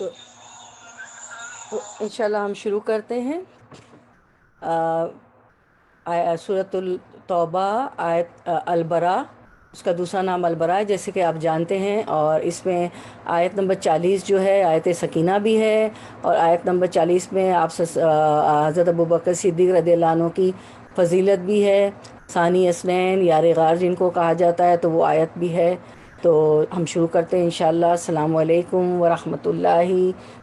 تو انشاءاللہ ہم شروع کرتے ہیں سورۃ التوبہ آیت البرا، اس کا دوسرا نام البرا ہے جیسے کہ آپ جانتے ہیں، اور اس میں آیت نمبر 40 جو ہے آیت سکینہ بھی ہے، اور آیت نمبر 40 میں آپ حضرت ابوبکر صدیق رضی اللہ عنہ کی فضیلت بھی ہے، ثانی اسنین یار غار جن کو کہا جاتا ہے، تو وہ آیت بھی ہے۔ تو ہم شروع کرتے ہیں انشاءاللہ۔ السلام علیکم ورحمۃ اللہ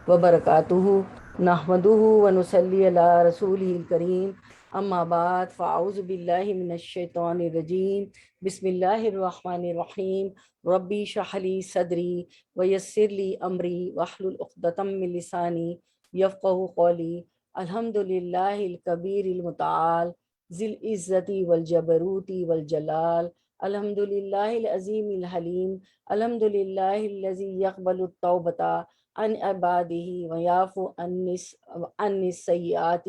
وبرکاتہ، نحمدہ ونصلی علی رسولہ الکریم، اما بعد فاعوذ باللہ من الشیطان الرجیم، بسم اللہ الرحمن الرحیم، ربی اشرح لی صدری ویسر لی امری واحلل عقدۃ من لسانی یفقہوا قولی، الحمد للہ الکبیر المتعال ذی العزت والجبروت والجلال، الحمد للہ العظیم الحلیم، الحمد للہ الذی یقبل التوبۃ عن عبادہ ویعفو عن السیئات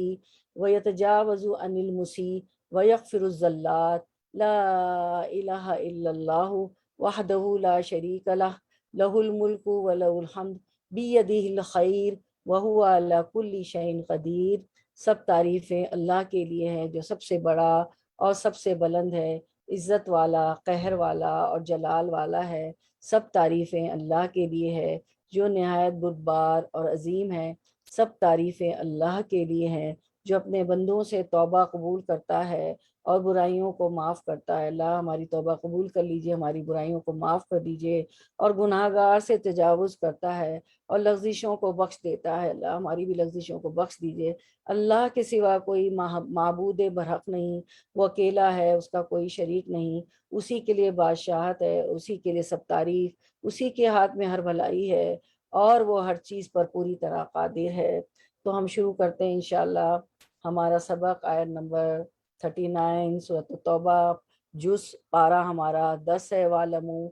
ویتجاوز عن المسیء ویغفر الزلات، لا الہ الا اللہ وحدہ لا شریک لہ، لہ الملک ولہ الحمد بیدہ الخیر وہو علی کل شیء قدیر۔ سب تعریفیں اللہ کے لیے ہیں جو سب سے بڑا اور سب سے بلند ہے، عزت والا، قہر والا اور جلال والا ہے۔ سب تعریفیں اللہ کے لیے ہے جو نہایت بردبار اور عظیم ہے۔ سب تعریفیں اللہ کے لیے ہیں جو اپنے بندوں سے توبہ قبول کرتا ہے اور برائیوں کو معاف کرتا ہے۔ اللہ ہماری توبہ قبول کر لیجئے، ہماری برائیوں کو معاف کر دیجئے، اور گناہ گار سے تجاوز کرتا ہے اور لغزشوں کو بخش دیتا ہے۔ اللہ ہماری بھی لغزشوں کو بخش دیجئے۔ اللہ کے سوا کوئی معبود برحق نہیں، وہ اکیلا ہے، اس کا کوئی شریک نہیں، اسی کے لیے بادشاہت ہے، اسی کے لیے سب تعریف، اسی کے ہاتھ میں ہر بھلائی ہے، اور وہ ہر چیز پر پوری طرح قادر ہے۔ تو ہم شروع کرتے ہیں انشاءاللہ ہمارا سبق، آیت نمبر 39 سورۃ التوبہ، جز پارہ ہمارا 10 ہے، وَاعْلَمُوا۔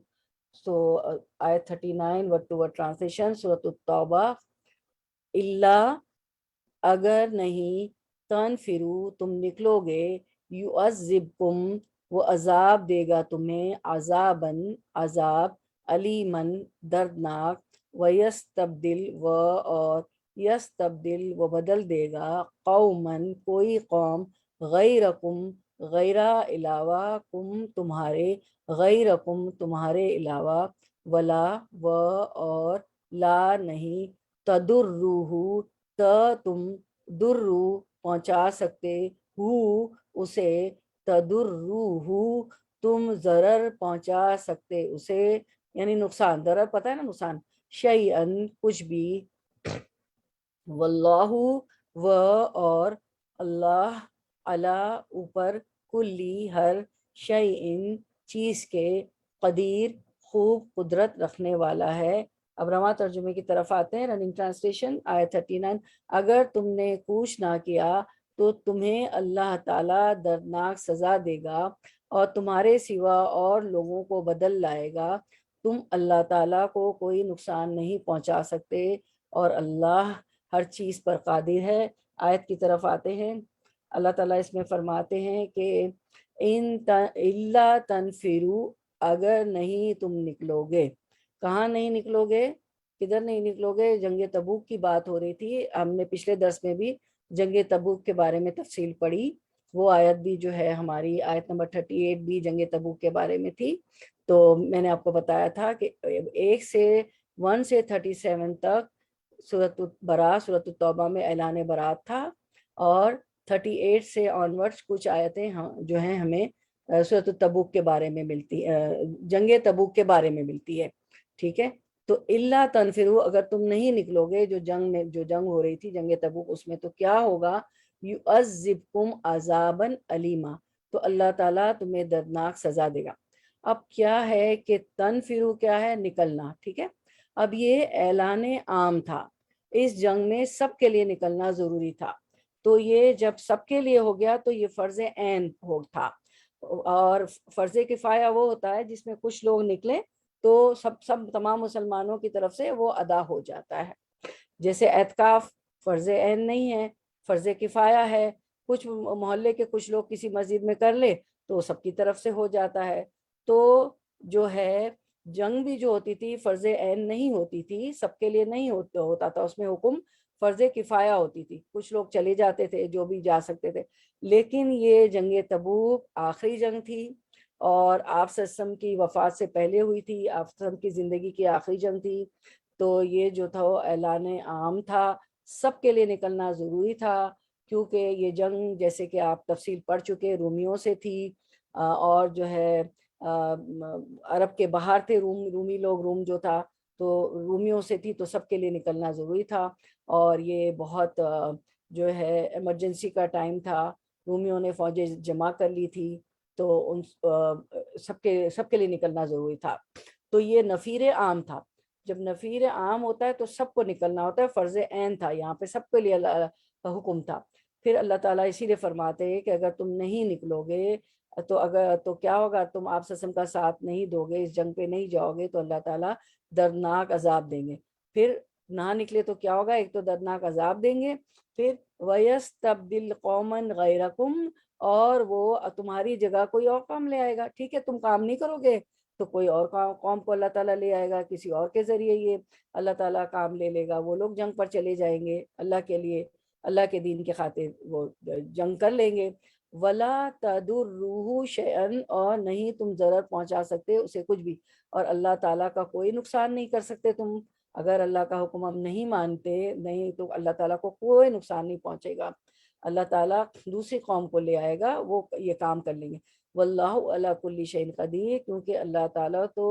سو آیت 39 ورڈ ٹو ورڈ ٹرانسلیشن، سورۃ التوبہ۔ اللہ، اگر نہیں، تنفروا، تم نکلو گے، یعذبکم، وہ عذاب دے گا تمہیں، عذاباً، عذاب، علیماً، دردناک، ویستبدل، اور یستبدل، وہ بدل دے گا، قوماً، کوئی قوم، غیرکم، غیرہ، علاوہ، کم، تمہارے، غیرکم، تمہارے علاوہ، ولا، اور لا، نہیں، تدرہ، تم درو، پہنچا سکتے، ہو، اسے، تدرہ، تم ضرر پہنچا سکتے اسے، یعنی نقصان، ضرر پتہ ہے نا نقصان، شیئن، کچھ بھی، واللہ، اور اللہ، علی، اوپر، کلی، ہر، شیئن، چیز کے، قدیر، خوب قدرت رکھنے والا ہے۔ اب رواں ترجمے کی طرف آتے ہیں، رننگ ٹرانسلیشن، آیت 39۔ اگر تم نے کوش نہ کیا تو تمہیں اللہ تعالیٰ دردناک سزا دے گا اور تمہارے سوا اور لوگوں کو بدل لائے گا، تم اللہ تعالیٰ کو کوئی نقصان نہیں پہنچا سکتے، اور اللہ ہر چیز پر قادر ہے۔ آیت کی طرف آتے ہیں، اللہ تعالیٰ اس میں فرماتے ہیں کہ الا تنفروا، اگر نہیں تم نکلو گے، کہاں نہیں نکلو گے، کدھر نہیں نکلو گے؟ جنگ تبوک کی بات ہو رہی تھی، ہم نے پچھلے درس میں بھی جنگ تبوک کے بارے میں تفصیل پڑھی، وہ آیت بھی جو ہے ہماری آیت نمبر 38 بھی جنگ تبوک کے بارے میں تھی۔ تو میں نے آپ کو بتایا تھا کہ 1 سے 37 تک سورۃ البراء، سورۃ التوبہ میں اعلان برات تھا، اور 38 سے آنورڈز کچھ آیتیں جو ہیں ہمیں سورۃ التبوک کے بارے میں ملتی، جنگ تبوک کے بارے میں ملتی ہے، ٹھیک ہے۔ تو اللہ تنفروا، اگر تم نہیں نکلو گے، جو جنگ ہو رہی تھی جنگ تبوک، اس میں تو کیا ہوگا، یعذبکم عذابا علیما، تو اللہ تعالیٰ تمہیں دردناک سزا دے گا۔ اب کیا ہے کہ تنفروا کیا ہے، نکلنا، ٹھیک ہے۔ اب یہ اعلان عام تھا، اس جنگ میں سب کے لیے نکلنا ضروری تھا، تو یہ جب سب کے لیے ہو گیا تو یہ فرض عین ہو تھا، اور فرض کفایہ وہ ہوتا ہے جس میں کچھ لوگ نکلے تو سب تمام مسلمانوں کی طرف سے وہ ادا ہو جاتا ہے۔ جیسے اعتکاف فرض عین نہیں ہے، فرض کفایہ ہے، کچھ محلے کے کچھ لوگ کسی مسجد میں کر لے تو سب کی طرف سے ہو جاتا ہے۔ تو جو ہے جنگ بھی جو ہوتی تھی فرض عین نہیں ہوتی تھی، سب کے لیے نہیں ہوتا تھا، اس میں حکم فرض کفایہ ہوتی تھی، کچھ لوگ چلے جاتے تھے جو بھی جا سکتے تھے۔ لیکن یہ جنگ تبوک آخری جنگ تھی، اور آپ صلی اللہ علیہ وسلم کی وفات سے پہلے ہوئی تھی، آپ صلی اللہ علیہ وسلم کی زندگی کی آخری جنگ تھی، تو یہ جو تھا وہ اعلان عام تھا، سب کے لیے نکلنا ضروری تھا، کیونکہ یہ جنگ جیسے کہ آپ تفصیل پڑھ چکے رومیوں سے تھی، اور جو ہے عرب کے باہر تھے رومی لوگ، روم جو تھا تو رومیوں سے تھی، تو سب کے لیے نکلنا ضروری تھا، اور یہ بہت جو ہے ایمرجنسی کا ٹائم تھا، رومیوں نے فوجیں جمع کر لی تھی، تو ان سب کے لیے نکلنا ضروری تھا، تو یہ نفیر عام تھا۔ جب نفیر عام ہوتا ہے تو سب کو نکلنا ہوتا ہے، فرض عین تھا یہاں پہ، سب کے لیے اللہ کا حکم تھا۔ پھر اللہ تعالیٰ اسی لیے فرماتے ہیں کہ اگر تم نہیں نکلو گے تو کیا ہوگا، تم آپ سسم کا ساتھ نہیں دو گے، اس جنگ پہ نہیں جاؤ گے، تو اللہ تعالیٰ دردناک عذاب دیں گے۔ پھر نہ نکلے تو کیا ہوگا، ایک تو دردناک عذاب دیں گے، پھر وَيَسْتَبْدِلْ قَوْمًا غَيْرَكُمْ، اور وہ تمہاری جگہ کوئی اور کام لے آئے گا، ٹھیک ہے تم کام نہیں کرو گے تو کوئی اور قوم کو اللہ تعالیٰ لے آئے گا، کسی اور کے ذریعے یہ اللہ تعالیٰ کام لے لے گا، وہ لوگ جنگ پر چلے جائیں گے اللہ کے لیے، اللہ کے دین کے خاطر وہ جنگ کر لیں گے۔ ولا تضروہ شیئا، اور نہیں تم ضرر پہنچا سکتے اسے کچھ بھی، اور اللہ تعالیٰ کا کوئی نقصان نہیں کر سکتے تم، اگر اللہ کا حکم ہم نہیں مانتے نہیں تو اللہ تعالیٰ کو کوئی نقصان نہیں پہنچے گا، اللہ تعالیٰ دوسری قوم کو لے آئے گا، وہ یہ کام کر لیں گے۔ واللہ علی کل شیء قدیر، کیونکہ اللہ تعالیٰ تو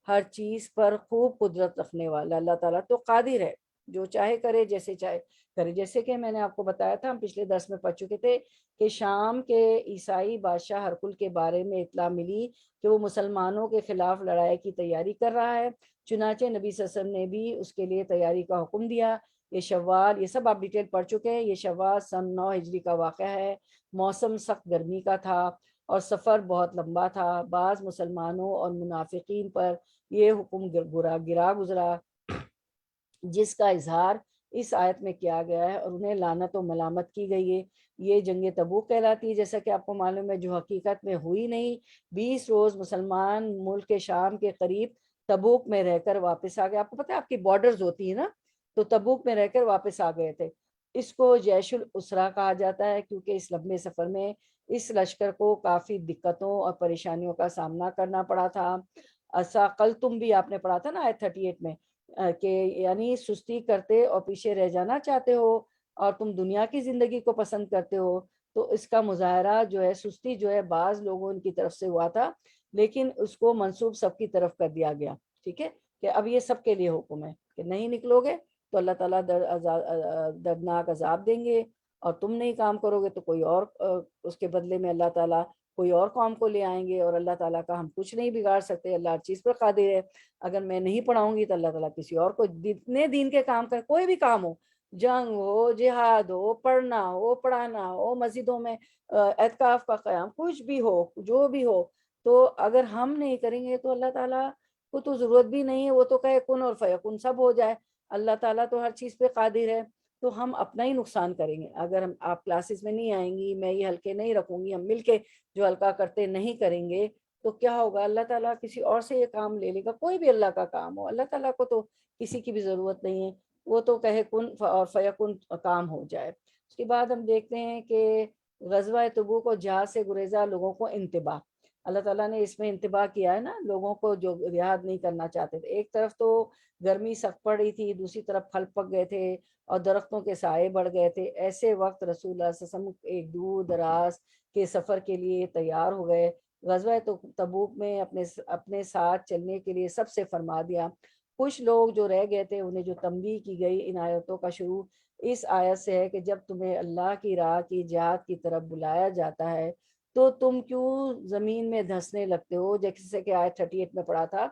ہر چیز پر خوب قدرت رکھنے والا، اللہ تعالیٰ تو قادر ہے، جو چاہے کرے، جیسے چاہے کرے۔ جیسے کہ میں نے آپ کو بتایا تھا، ہم پچھلے درس میں پڑھ چکے تھے کہ شام کے عیسائی بادشاہ ہرقل کے بارے میں اطلاع ملی کہ وہ مسلمانوں کے خلاف لڑائی کی تیاری کر رہا ہے، چنانچہ نبی صلی اللہ علیہ وسلم نے بھی اس کے لیے تیاری کا حکم دیا۔ یہ شوال، یہ سب آپ ڈیٹیل پڑھ چکے ہیں، یہ شوال سن 9 ہجری کا واقعہ ہے، موسم سخت گرمی کا تھا اور سفر بہت لمبا تھا، بعض مسلمانوں اور منافقین پر یہ حکم گرا گزرا جس کا اظہار اس آیت میں کیا گیا ہے، اور انہیں لعنت و ملامت کی گئی ہے۔ یہ جنگ تبوک کہلاتی ہے، جیسا کہ آپ کو معلوم ہے، جو حقیقت میں ہوئی نہیں۔ 20 روز مسلمان ملک کے شام کے قریب تبوک میں رہ کر واپس آ گئے، آپ کو پتہ ہے آپ کی بارڈرز ہوتی ہیں نا، تو تبوک میں رہ کر واپس آ گئے تھے۔ اس کو جیش الاسرا کہا جاتا ہے، کیونکہ اس لمبے سفر میں اس لشکر کو کافی دقتوں اور پریشانیوں کا سامنا کرنا پڑا تھا۔ ایسا کل تم بھی آپ نے پڑھا تھا نا آیت 38 میں، کہ یعنی سستی کرتے اور پیچھے رہ جانا چاہتے ہو اور تم دنیا کی زندگی کو پسند کرتے ہو، تو اس کا مظاہرہ جو ہے، سستی جو ہے بعض لوگوں کی طرف سے ہوا تھا، لیکن اس کو منسوب سب کی طرف کر دیا گیا، ٹھیک ہے، کہ اب یہ سب کے لیے حکم ہے کہ نہیں نکلو گے تو اللہ تعالیٰ دردناک عذاب دیں گے، اور تم نہیں کام کرو گے تو کوئی اور اس کے بدلے میں اللہ تعالیٰ کوئی اور قوم کو لے آئیں گے، اور اللہ تعالیٰ کا ہم کچھ نہیں بگاڑ سکتے، اللہ ہر چیز پر قادر ہے۔ اگر میں نہیں پڑھاؤں گی تو اللہ تعالیٰ کسی اور کو، جتنے دین کے کام کر، کوئی بھی کام ہو، جنگ ہو، جہاد ہو، پڑھنا ہو، پڑھانا ہو، مسجدوں میں اعتکاف کا قیام، کچھ بھی ہو، جو بھی ہو، تو اگر ہم نہیں کریں گے تو اللہ تعالیٰ کو تو ضرورت بھی نہیں ہے، وہ تو کہے کن اور فیکن سب ہو جائے، اللہ تعالیٰ تو ہر چیز پہ قادر ہے۔ تو ہم اپنا ہی نقصان کریں گے اگر آپ کلاسز میں نہیں آئیں گی، میں یہ حلقے نہیں رکھوں گی، ہم مل کے جو حلقہ کرتے نہیں کریں گے تو کیا ہوگا، اللہ تعالیٰ کسی اور سے یہ کام لے لے گا، کوئی بھی اللہ کا کام ہو، اللہ تعالیٰ کو تو کسی کی بھی ضرورت نہیں ہے، وہ تو کہے کن اور فیکن کام ہو جائے۔ اس کے بعد ہم دیکھتے ہیں کہ غزوہ تبوک اور جہاد سے گریزہ لوگوں کو انتباہ، اللہ تعالیٰ نے اس میں انتباہ کیا ہے نا، لوگوں کو جو جہاد نہیں کرنا چاہتے تھے، ایک طرف تو گرمی سخت پڑ رہی تھی، دوسری طرف پھل پک گئے تھے اور درختوں کے سائے بڑھ گئے تھے، ایسے وقت رسول اللہ صلی اللہ علیہ وسلم ایک دور دراز کے سفر کے لیے تیار ہو گئے۔ غزوہ تبوک میں اپنے ساتھ چلنے کے لیے سب سے فرما دیا۔ کچھ لوگ جو رہ گئے تھے انہیں جو تنبیہ کی گئی ان آیتوں کا شروع اس آیت سے ہے کہ جب تمہیں اللہ کی راہ کی جہاد کی طرف بلایا جاتا ہے تو تم کیوں زمین میں دھنسنے لگتے ہو، جیسے کہ آیت 38 میں پڑھا تھا،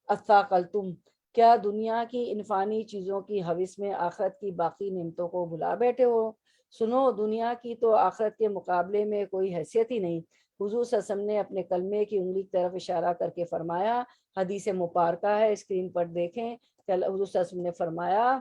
اثاقلتم، کیا دنیا کی انفانی چیزوں کی ہوس میں آخرت کی باقی نعمتوں کو بھلا بیٹھے ہو؟ سنو، دنیا کی تو آخرت کے مقابلے میں کوئی حیثیت ہی نہیں۔ حضور صلی اللہ علیہ وسلم نے اپنے کلمے کی انگلی کی طرف اشارہ کر کے فرمایا، حدیث مبارکہ ہے، اسکرین پر دیکھیں، کہ حضور صلی اللہ علیہ وسلم نے فرمایا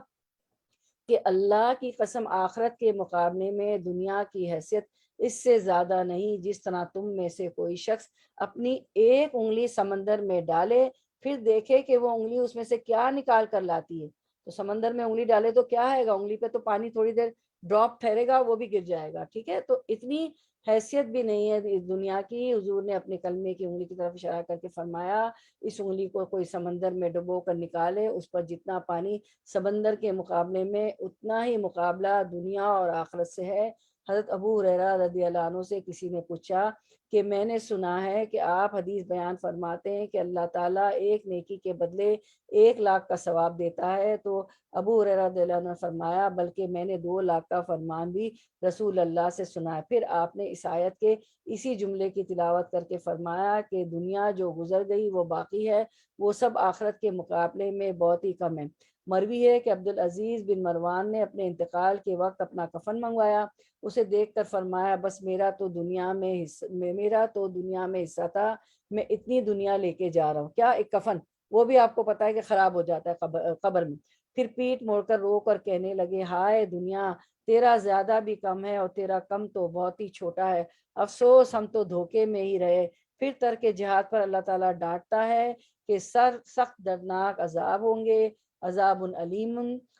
کہ اللہ کی قسم، آخرت کے مقابلے میں دنیا کی حیثیت اس سے زیادہ نہیں، جس طرح تم میں سے کوئی شخص اپنی ایک انگلی سمندر میں ڈالے پھر دیکھے کہ وہ انگلی اس میں سے کیا نکال کر لاتی ہے. تو سمندر میں انگلی ڈالے تو کیا ہے گا, انگلی پہ تو پانی تھوڑی دیر ڈراپ ٹھہرے گا, وہ بھی گر جائے گا. ٹھیک ہے, تو اتنی حیثیت بھی نہیں ہے اس دنیا کی. حضور نے اپنے کلمے کی انگلی کی طرف اشارہ کر کے فرمایا اس انگلی کو کوئی سمندر میں ڈبو کر نکالے, اس پر جتنا پانی سمندر کے مقابلے میں اتنا ہی مقابلہ دنیا اور آخرت سے ہے. حضرت ابو ہریرہ رضی اللہ عنہ سے کسی نے پوچھا کہ میں نے سنا ہے کہ آپ حدیث بیان فرماتے ہیں کہ اللہ تعالیٰ ایک نیکی کے بدلے 1,00,000 کا ثواب دیتا ہے. تو ابو ہریرہ رضی اللہ عنہ نے فرمایا بلکہ میں نے 2,00,000 کا فرمان بھی رسول اللہ سے سنا ہے. پھر آپ نے اس آیت کے اسی جملے کی تلاوت کر کے فرمایا کہ دنیا جو گزر گئی وہ باقی ہے, وہ سب آخرت کے مقابلے میں بہت ہی کم ہے. مروی ہے کہ عبدالعزیز بن مروان نے اپنے انتقال کے وقت اپنا کفن منگوایا, اسے دیکھ کر فرمایا بس میرا تو دنیا میں حصہ تھا, میں اتنی دنیا لے کے جا رہا ہوں. کیا ایک کفن, وہ بھی آپ کو پتا ہے کہ خراب ہو جاتا ہے قبر میں. پھر پیٹ موڑ کر رو کر کہنے لگے ہائے دنیا, تیرا زیادہ بھی کم ہے اور تیرا کم تو بہت ہی چھوٹا ہے, افسوس ہم تو دھوکے میں ہی رہے. پھر ترک جہاد پر اللہ تعالیٰ ڈانٹتا ہے کہ سخت دردناک عذاب ہوں گے, عذاب علیم.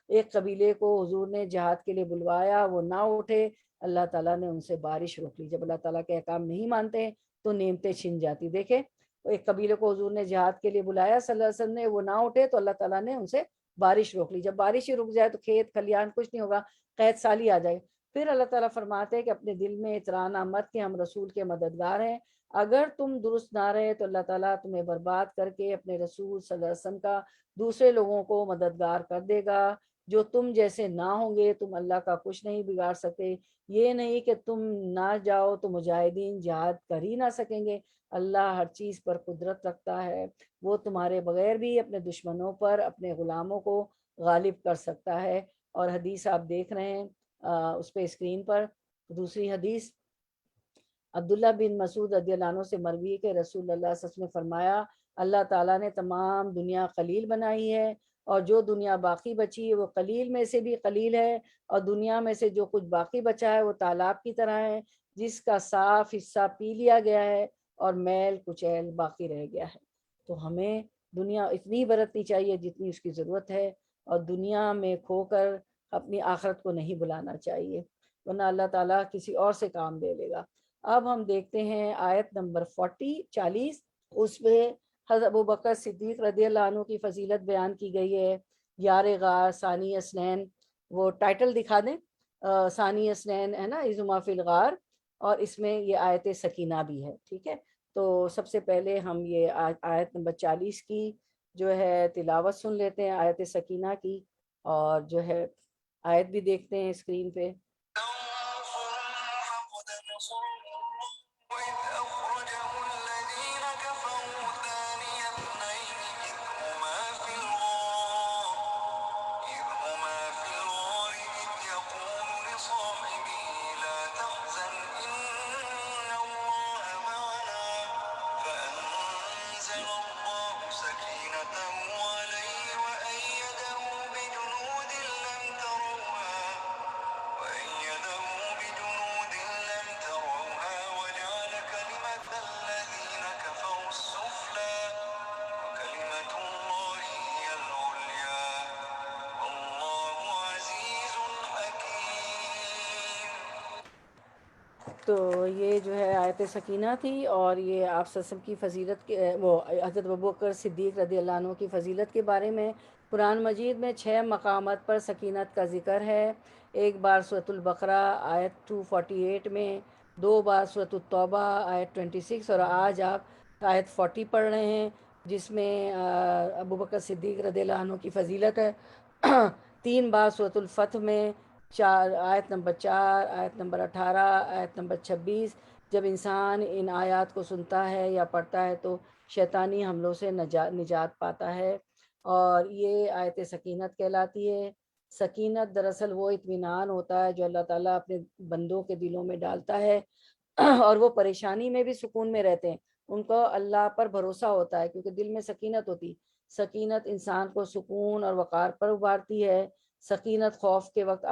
ایک قبیلے کو حضور نے جہاد کے لیے بلوایا, وہ نہ اٹھے, اللہ تعالیٰ نے ان سے بارش روک لی. جب اللہ تعالیٰ کے احکام نہیں مانتے تو نعمتیں چھن جاتی. دیکھیں ایک قبیلے کو حضور نے جہاد کے لیے بلایا صلی اللہ علیہ وسلم نے, وہ نہ اٹھے تو اللہ تعالیٰ نے ان سے بارش روک لی. جب بارش ہی رک جائے تو کھیت کھلیان کچھ نہیں ہوگا, قحط سالی آ جائے. پھر اللہ تعالیٰ فرماتے ہیں کہ اپنے دل میں اترانا مت کہ ہم رسول کے مددگار ہیں. اگر تم درست نہ رہے تو اللہ تعالیٰ تمہیں برباد کر کے اپنے رسول صلی اللہ علیہ وسلم کا دوسرے لوگوں کو مددگار کر دے گا جو تم جیسے نہ ہوں گے. تم اللہ کا کچھ نہیں بگاڑ سکتے. یہ نہیں کہ تم نہ جاؤ تو مجاہدین جہاد کر ہی نہ سکیں گے. اللہ ہر چیز پر قدرت رکھتا ہے, وہ تمہارے بغیر بھی اپنے دشمنوں پر اپنے غلاموں کو غالب کر سکتا ہے. اور حدیث آپ دیکھ رہے ہیں اس پہ اسکرین پر. دوسری حدیث عبداللہ بن مسعود رضی اللہ عنہ سے مروی کہ رسول اللہ صلی اللہ علیہ وسلم نے فرمایا اللہ تعالیٰ نے تمام دنیا قلیل بنائی ہے, اور جو دنیا باقی بچی ہے وہ قلیل میں سے بھی قلیل ہے, اور دنیا میں سے جو کچھ باقی بچا ہے وہ تالاب کی طرح ہے جس کا صاف حصہ پی لیا گیا ہے اور میل کچیل باقی رہ گیا ہے. تو ہمیں دنیا اتنی برتنی چاہیے جتنی اس کی ضرورت ہے, اور دنیا میں کھو کر اپنی آخرت کو نہیں بلانا چاہیے, ورنہ اللہ تعالیٰ کسی اور سے کام لے لے گا. اب ہم دیکھتے ہیں آیت نمبر 40. اس میں حضرت ابوبکر صدیق رضی اللہ عنہ کی فضیلت بیان کی گئی ہے. یار غار, ثانی اسنین, وہ ٹائٹل دکھا دیں, ثانی اسنین ہے نا, اذ فی الغار, اور اس میں یہ آیت سکینہ بھی ہے. ٹھیک ہے, تو سب سے پہلے ہم یہ آیت نمبر 40 کی جو ہے تلاوت سن لیتے ہیں, آیت سکینہ کی, اور جو ہے آیت بھی دیکھتے ہیں اسکرین پہ. تو یہ جو ہے آیت سکینہ تھی, اور یہ آپ صلی اللہ علیہ وسلم کی فضیلت کے, وہ حضرت ابوبکر صدیق رضی اللہ عنہ کی فضیلت کے بارے میں. قرآن مجید میں 6 مقامات پر سکینت کا ذکر ہے. ایک بار سورۃ البقرہ آیت 248 میں, 2 بار سورۃ التوبہ آیت 26, اور آج آپ آیت 40 پڑھ رہے ہیں جس میں ابوبکر صدیق رضی اللہ عنہ کی فضیلت ہے. 3 بار سورۃ الفتح میں, آیت نمبر 4, آیت نمبر 18, آیت نمبر 26. جب انسان ان آیات کو سنتا ہے یا پڑھتا ہے تو شیطانی حملوں سے نجات پاتا ہے, اور یہ آیت سکینت کہلاتی ہے. سکینت دراصل وہ اطمینان ہوتا ہے جو اللہ تعالیٰ اپنے بندوں کے دلوں میں ڈالتا ہے, اور وہ پریشانی میں بھی سکون میں رہتے ہیں. ان کو اللہ پر بھروسہ ہوتا ہے کیونکہ دل میں سکینت ہوتی. سکینت انسان کو سکون اور وقار پر ابھارتی ہے. سکینت خوف کے وقت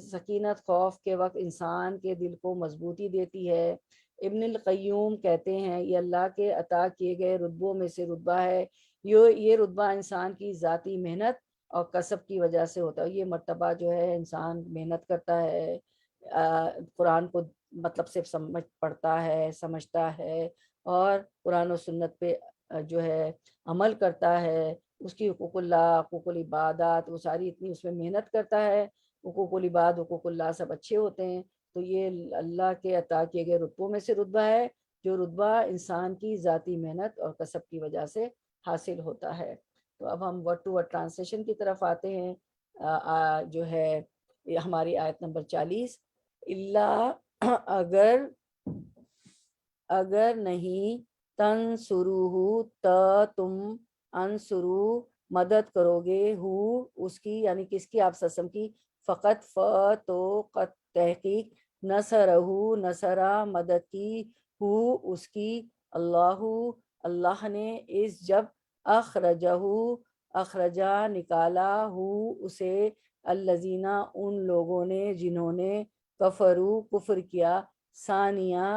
سکینت خوف کے وقت انسان کے دل کو مضبوطی دیتی ہے. ابن القیوم کہتے ہیں یہ اللہ کے عطا کیے گئے رتبوں میں سے رتبہ ہے، یہ رتبہ انسان کی ذاتی محنت اور کسب کی وجہ سے ہوتا ہے۔ یہ مرتبہ جو ہے انسان محنت کرتا ہے، قرآن کو مطلب سے پڑھتا ہے، سمجھتا ہے، اور قرآن و سنت پہ جو ہے عمل کرتا ہے، اس کی حقوق اللہ، حقوق العبادات، وہ ساری اتنی اس میں محنت کرتا ہے، حقوق العباد، حقوق اللہ سب اچھے ہوتے ہیں، تو یہ اللہ کے عطا کیے گئے رتبوں میں سے رتبہ ہے، جو رتبہ انسان کی ذاتی محنت اور کسب کی وجہ سے حاصل ہوتا ہے۔ تو اب ہم ورڈ ٹو ورڈ ٹرانسلیشن کی طرف آتے ہیں، جو ہے ہماری آیت نمبر 40، اللہ اگر نہیں تنصروہ تم انصرو مدد کرو گے ہو اس کی، یعنی کس کی، آپ سسم کی، فقط تو قد تحقیق نصرہ نصرہ مدد کی ہو اس کی، اللہ نے اس جب اخرجہ نکالا ہو اسے، الذین ان لوگوں نے جنہوں نے کفرو کفر کیا، ثانیہ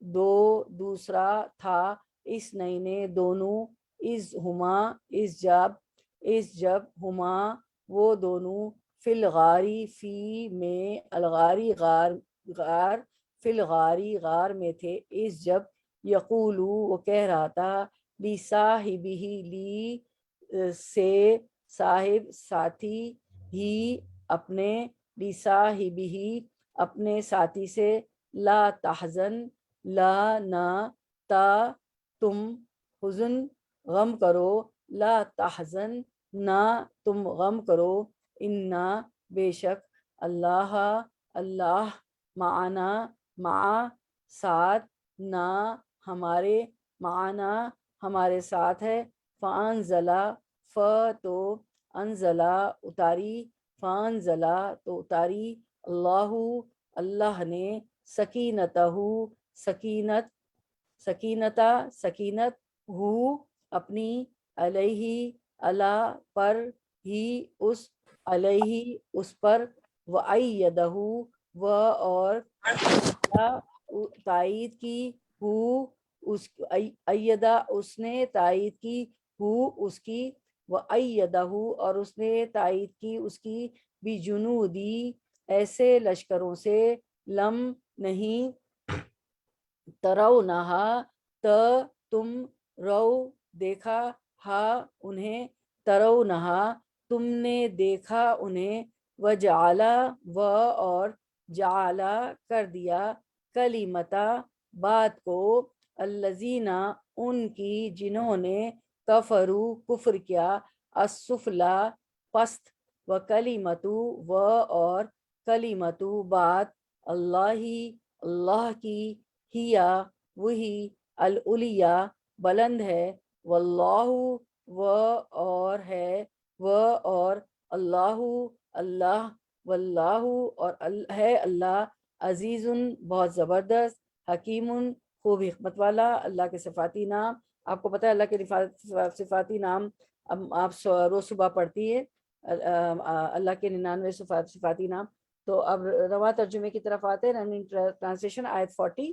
دوسرا تھا، اس نئی نے دونوں، اس جب ہما وہ دونوں، فی الغاری فی میں الغاری غار میں تھے، اس جب یقولو وہ کہہ رہا تھا، لی صاحبہ سے صاحب ساتھی ہی اپنے، لی صاحبہ اپنے ساتھی سے، لا تحزن لا نہ تا تم حزن غم کرو، لا تحزن نہ تم غم کرو، انا بے شک اللہ معنا ساتھ، نہ ہمارے، معنا ہمارے ساتھ ہے، فانزلہ تو انزلہ اتاری، فانزلہ تو اتاری، اللہ نے سکینتہ سکینت ہو اپنی، علیہ اللہ پر ہی اس، علیہ اس پر، وَأَيَّدَهُ اور تائید کی ہو اس، ایدہ اس نے تائید کی ہو اس کی، وَأَيَّدَهُ اور اس نے تائید کی اس کی، بِجُنُودِی ایسے لشکروں سے، لم نہیں، ترونہا تم رو دیکھا، ہا انہیں، ترونہا تم نے دیکھا انہیں، وجعلا اور جعلا کر دیا، کلمتا بات کو، الذین ان کی جنہوں نے، کفرو کفر کیا، السفلا پست، وکلمتو اور کلمتو بات، اللہ کی، ہیا وہی، العلیٰ بلند ہے، واللہ اور ہے، اور اللہ واللہ اور ہے اللہ، عزیز بہت زبردست، حکیم خوب حکمت والا۔ اللہ کے صفاتی نام، آپ کو پتہ ہے اللہ کے صفاتی نام آپ روز صبح پڑھتی ہے اللہ کے 99 صفاتی نام۔ تو اب رواں ترجمے کی طرف آتے ہیں، رننگ ٹرانسلیشن، آیت 40،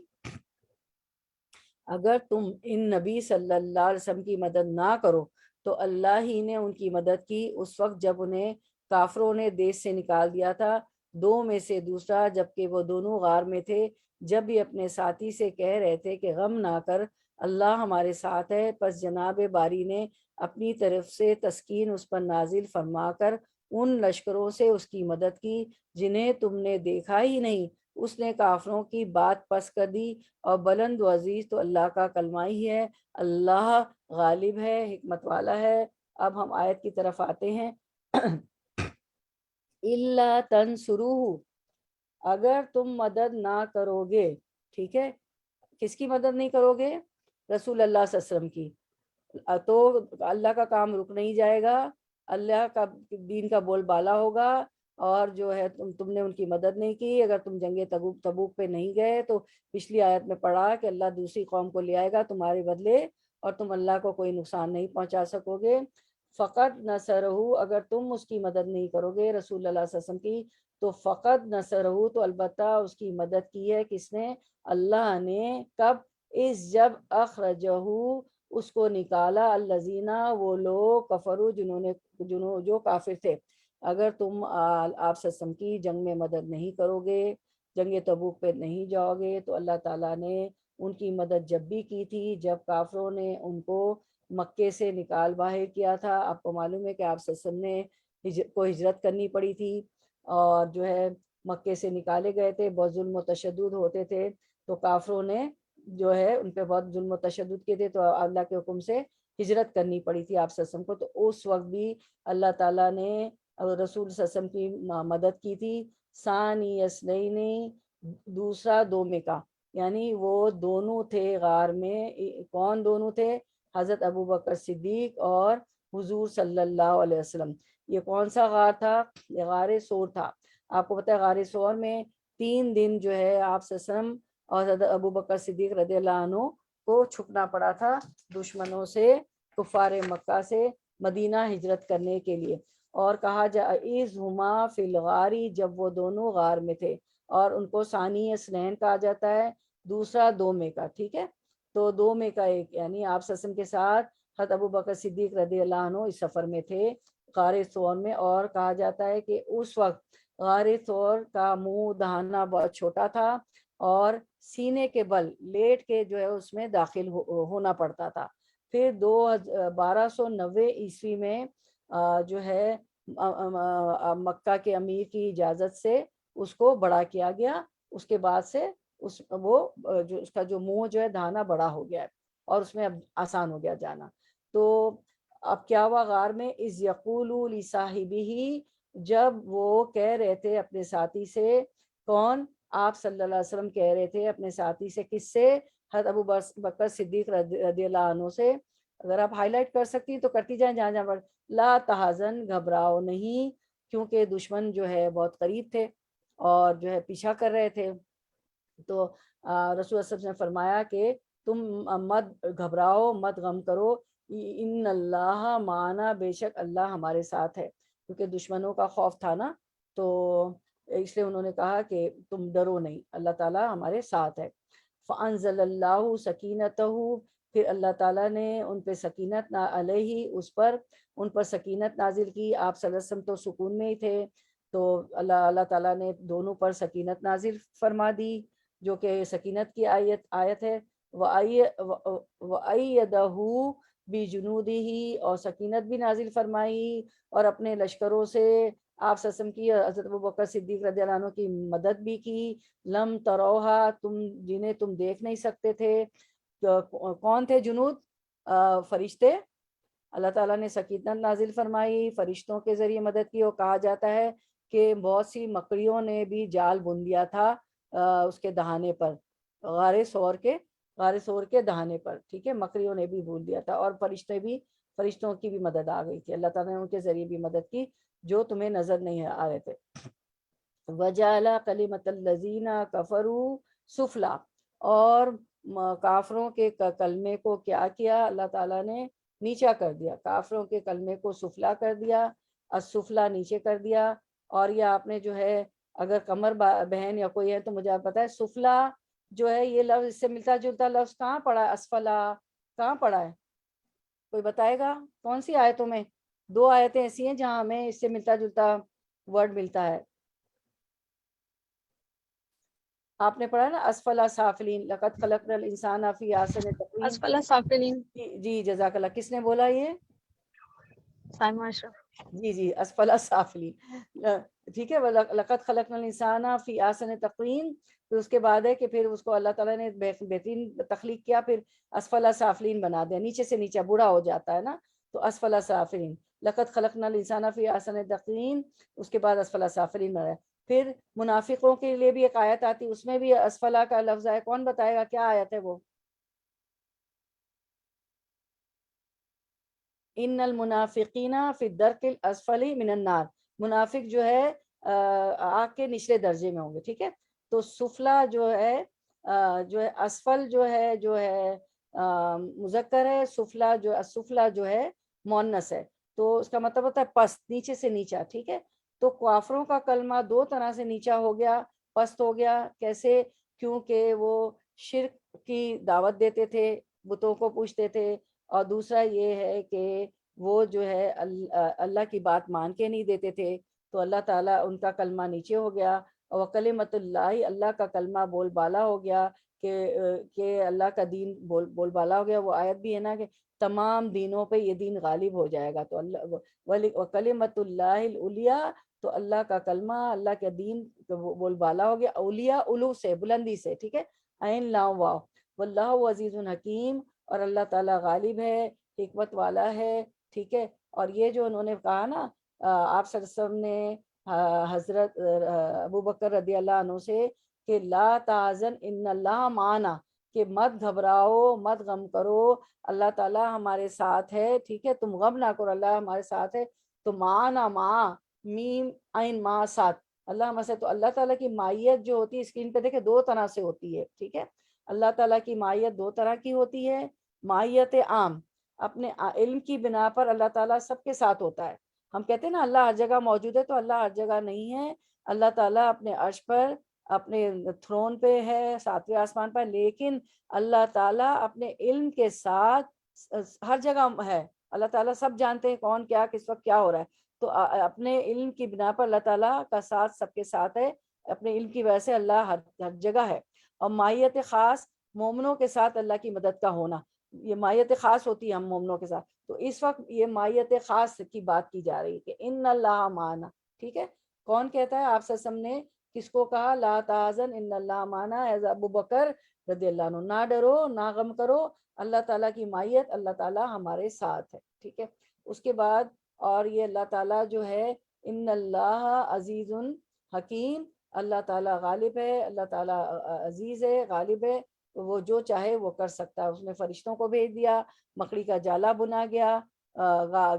اگر تم ان نبی صلی اللہ علیہ وسلم کی مدد نہ کرو تو اللہ ہی نے ان کی مدد کی اس وقت جب انہیں کافروں نے دیش سے نکال دیا تھا، دو میں سے دوسرا، جبکہ وہ دونوں غار میں تھے، جب بھی اپنے ساتھی سے کہہ رہے تھے کہ غم نہ کر، اللہ ہمارے ساتھ ہے، پس جناب باری نے اپنی طرف سے تسکین اس پر نازل فرما کر ان لشکروں سے اس کی مدد کی جنہیں تم نے دیکھا ہی نہیں، اس نے کافروں کی بات پس کر دی، اور بلند و عزیز تو اللہ کا کلمہ ہی ہے، اللہ غالب ہے، حکمت والا ہے۔ اب ہم آیت کی طرف آتے ہیں، اِلَّا تَنْصُرُوهُ اگر تم مدد نہ کرو گے، ٹھیک ہے، کس کی مدد نہیں کرو گے؟ رسول اللہ صلی اللہ علیہ وسلم کی، تو اللہ کا کام رک نہیں جائے گا، اللہ کا دین کا بول بالا ہوگا، اور جو ہے تم نے ان کی مدد نہیں کی، اگر تم جنگ تبوک پہ نہیں گئے تو پچھلی آیت میں پڑھا کہ اللہ دوسری قوم کو لے آئے گا تمہارے بدلے، اور تم اللہ کو کوئی نقصان نہیں پہنچا سکو گے، فقط نصرہ، اگر تم اس کی مدد نہیں کرو گے رسول اللہ صلی اللہ علیہ وسلم کی، تو فقط نصرہ، تو البتہ اس کی مدد کی ہے کس نے؟ اللہ نے۔ کب؟ اس جب اخرجہ، اس کو نکالا، الذین، وہ لوگ، کفروا، جو کافر تھے۔ اگر تم آپ صلی اللہ علیہ وسلم کی جنگ میں مدد نہیں کرو گے، جنگ تبوک پہ نہیں جاؤ گے، تو اللہ تعالیٰ نے ان کی مدد جب بھی کی تھی جب کافروں نے ان کو مکے سے نکال باہر کیا تھا۔ آپ کو معلوم ہے کہ آپ صلی اللہ علیہ وسلم کو ہجرت کرنی پڑی تھی، اور جو ہے مکے سے نکالے گئے تھے، بہت ظلم و تشدد ہوتے تھے، تو کافروں نے جو ہے ان پہ بہت ظلم و تشدد کیے تھے، تو اللہ کے حکم سے ہجرت کرنی پڑی تھی آپ صلی اللہ علیہ وسلم کو۔ تو اس وقت بھی اللہ تعالیٰ نے رسول صلی اللہ علیہ وسلم کی مدد کی تھی۔ ثانی اثنین، دوسرا دو میں کا، یعنی وہ دونوں تھے غار میں۔ کون دونوں تھے؟ حضرت ابو بکر صدیق اور حضور صلی اللہ علیہ وسلم۔ یہ کون سا غار تھا؟ یہ غار سور تھا۔ آپ کو پتہ ہے غار سور میں 3 دن جو ہے آپ صلی اللہ علیہ وسلم اور حضرت ابو بکر صدیق رضی اللہ عنہ کو چھپنا پڑا تھا دشمنوں سے، کفار مکہ سے، مدینہ ہجرت کرنے کے لیے۔ اور کہا اذ ہما فی الغاری، جب وہ دونوں غار میں تھے، اور ان کو ثانی اثنین کہا جاتا ہے، دوسرا دو میں کا، ٹھیک ہے؟ تو دو میں کا ایک، یعنی آپ صلی اللہ علیہ وسلم کے ساتھ حضرت ابو بکر صدیق رضی اللہ عنہ اس سفر میں تھے غار ثور میں۔ اور کہا جاتا ہے کہ اس وقت غار ثور کا منہ دہانہ بہت چھوٹا تھا، اور سینے کے بل لیٹ کے جو ہے اس میں داخل ہونا پڑتا تھا۔ پھر 1290 عیسوی میں جو ہے مکہ کے امیر کی اجازت سے اس کو بڑا کیا گیا۔ اس کے بعد سے اس کا جو منہ جو ہے دہانہ بڑا ہو گیا ہے، اور اس میں اب آسان ہو گیا جانا۔ تو اب کیا ہوا غار میں؟ اذ یقول لصاحبہ، جب وہ کہہ رہے تھے اپنے ساتھی سے، کون؟ آپ صلی اللہ علیہ وسلم کہہ رہے تھے اپنے ساتھی سے، کس سے؟ حضرت ابو بکر صدیق رضی اللہ عنہ سے۔ اگر آپ ہائی لائٹ کر سکتی تو کرتی جائیں جہاں جہاں پر۔ لا تحزن، گھبراؤ نہیں، کیونکہ دشمن جو ہے بہت قریب تھے اور جو ہے پیچھا کر رہے تھے۔ تو رسول اللہ صلی اللہ علیہ وسلم نے فرمایا کہ تم مت گھبراؤ، مت غم کرو، ان اللہ معنا، بے شک اللہ ہمارے ساتھ ہے، کیونکہ دشمنوں کا خوف تھا نا، تو اس لیے انہوں نے کہا کہ تم ڈرو نہیں، اللہ تعالیٰ ہمارے ساتھ ہے۔ فانزل اللہ سکینتہ، پھر اللہ تعالیٰ نے ان پہ سکینت علیہ، اس پر ان پر سکینت نازل کی۔ آپ صلی اللہ علیہ وسلم تو سکون میں ہی تھے، تو اللہ تعالیٰ نے دونوں پر سکینت نازل فرما دی، جو کہ سکینت کی آیت ہے۔ وَأَيَّدَهُ بِجُنُودِهِ، اور سکینت بھی نازل فرمائی اور اپنے لشکروں سے آپ صلی اللہ علیہ وسلم کی، حضرت ابو بکر صدیق رضی اللہ عنہ کی مدد بھی کی۔ لم تروہا، جنہیں تم دیکھ نہیں سکتے تھے۔ کون تھے جنود؟ فرشتے۔ اللہ تعالیٰ نے سکینت نازل فرمائی، فرشتوں کے ذریعے مدد کی، اور کہا جاتا ہے کہ بہت سی مکڑیوں نے بھی جال بن دیا تھا اس کے دہانے پر، غار ثور کے دہانے پر، ٹھیک ہے؟ مکڑیوں نے بھی بھول دیا تھا، اور فرشتوں کی بھی مدد آ گئی تھی، اللہ تعالیٰ نے ان کے ذریعے بھی مدد کی جو تمہیں نظر نہیں آ رہے تھے۔ وَجَعَلَ كَلِمَةَ الَّذِينَ كَفَرُوا سُفْلًا، اور کافروں کے کلمے کو کیا کیا؟ اللہ تعالیٰ نے نیچا کر دیا، کافروں کے کلمے کو سفلا کر دیا، السفلا نیچے کر دیا۔ اور یہ آپ نے جو ہے، اگر قمر بہن یا کوئی ہے تو مجھے آپ پتہ ہے سفلا جو ہے یہ لفظ اس سے ملتا جلتا لفظ کہاں پڑا ہے؟ اسفلا کہاں پڑا ہے؟ کوئی بتائے گا کون سی آیتوں میں؟ 2 آیتیں ایسی ہیں جہاں ہمیں اس سے ملتا جلتا ورڈ ملتا ہے۔ آپ نے پڑھا نا اسفلا سافلین، لقد خلقنا الانسان فی احسن تقویم۔ اسفل سافلین، جی جزاک اللہ، کس نے بولا یہ؟ سائمہ اشرف۔ جی اسفل سافلین، ٹھیک ہے۔ لقد خلقنا الانسان فی احسن تقویم، پھر اس کے بعد ہے کہ پھر اس کو اللہ تعالیٰ نے بہترین تخلیق کیا، پھر اسفل سافلین بنا دیا، نیچے سے نیچے بوڑھا ہو جاتا ہے نا، تو اسفل سافلین، لقد خلقنا الانسان فی احسن تقویم، اس کے بعد اسفل سافلین بنا۔ پھر منافقوں کے لیے بھی ایک آیت آتی، اس میں بھی اسفلا کا لفظ ہے، کون بتائے گا کیا آیت ہے وہ؟ ان المنافقین فی الدرک الاسفل من النار، منافق جو ہے آگ کے نچلے درجے میں ہوں گے، ٹھیک ہے؟ تو سفلا جو ہے اسفل جو ہے مذکر ہے، سفلا جو ہے مؤنث ہے۔ تو اس کا مطلب ہوتا ہے پست، نیچے سے نیچا، ٹھیک ہے. تو کافروں کا کلمہ دو طرح سے نیچا ہو گیا، پست ہو گیا. کیسے؟ کیونکہ وہ شرک کی دعوت دیتے تھے، بتوں کو پوچھتے تھے، اور دوسرا یہ ہے کہ وہ جو ہے اللہ کی بات مان کے نہیں دیتے تھے، تو اللہ تعالیٰ ان کا کلمہ نیچے ہو گیا. اور کلمۃ اللہ، اللہ کا کلمہ بول بالا ہو گیا، کہ اللہ کا دین بول بالا ہو گیا. وہ آیت بھی ہے نا کہ تمام دینوں پہ یہ دین غالب ہو جائے گا. تو اللہ کلمۃ اللہ العلیٰ، تو اللہ کا کلمہ، اللہ کا دین بول بالا ہو گیا. اولیاء، علو سے، بلندی سے، ٹھیک ہے. عین لام واو. واللہ عزیز حکیم، اور اللہ تعالیٰ غالب ہے، حکمت والا ہے، ٹھیک ہے. اور یہ جو انہوں نے کہا نا آپ صلی اللہ علیہ وسلم نے حضرت ابو بکر رضی اللہ عنہ سے کہ لا تحزن ان اللہ معنا، کہ مت گھبراؤ، مت غم کرو، اللہ تعالیٰ ہمارے ساتھ ہے، ٹھیک ہے. تم غم نہ کرو، اللہ ہمارے ساتھ ہے. تو معنا، ماں میم عین ماں ساتھ، اللہ ہمارے ساتھ. تو اللہ تعالیٰ کی مائیت جو ہوتی ہے، اسکرین پہ دیکھیں، دو طرح سے ہوتی ہے، ٹھیک ہے. اللہ تعالیٰ کی مائیت دو طرح کی ہوتی ہے. مائیت عام، اپنے علم کی بنا پر اللہ تعالیٰ سب کے ساتھ ہوتا ہے. ہم کہتے ہیں نا اللہ ہر جگہ موجود ہے، تو اللہ ہر جگہ نہیں ہے. اللہ تعالیٰ اپنے عرش پر، اپنے تھرون پہ ہے، ساتویں آسمان پر، لیکن اللہ تعالیٰ اپنے علم کے ساتھ ہر جگہ ہے. اللہ تعالیٰ سب جانتے ہیں کون کیا کس وقت کیا ہو رہا ہے. تو اپنے علم کی بنا پر اللہ تعالیٰ کا ساتھ سب کے ساتھ ہے، اپنے علم کی وجہ سے اللہ ہر جگہ ہے. اور مائیت خاص، مومنوں کے ساتھ اللہ کی مدد کا ہونا، یہ مائیت خاص ہوتی ہے ہم مومنوں کے ساتھ. تو اس وقت یہ مائیت خاص کی بات کی جا رہی ہے کہ ان اللہ معنا، ٹھیک ہے. کون کہتا ہے؟ آپ صلی اللہ علیہ وسلم نے کس کو کہا؟ لا تحزن ان اللہ معنا، ایز ابو بکر رضی اللہ عنہ، نہ ڈرو، نہ غم کرو، اللہ تعالیٰ کی مائیت، اللہ تعالیٰ ہمارے ساتھ ہے، ٹھیک ہے. اس کے بعد اور یہ اللہ تعالیٰ جو ہے ان اللہ عزیز حکیم، اللہ تعالیٰ غالب ہے، اللہ تعالیٰ عزیز ہے، غالب ہے. وہ جو چاہے وہ کر سکتا ہے. اس نے فرشتوں کو بھیج دیا، مکڑی کا جالا بنا گیا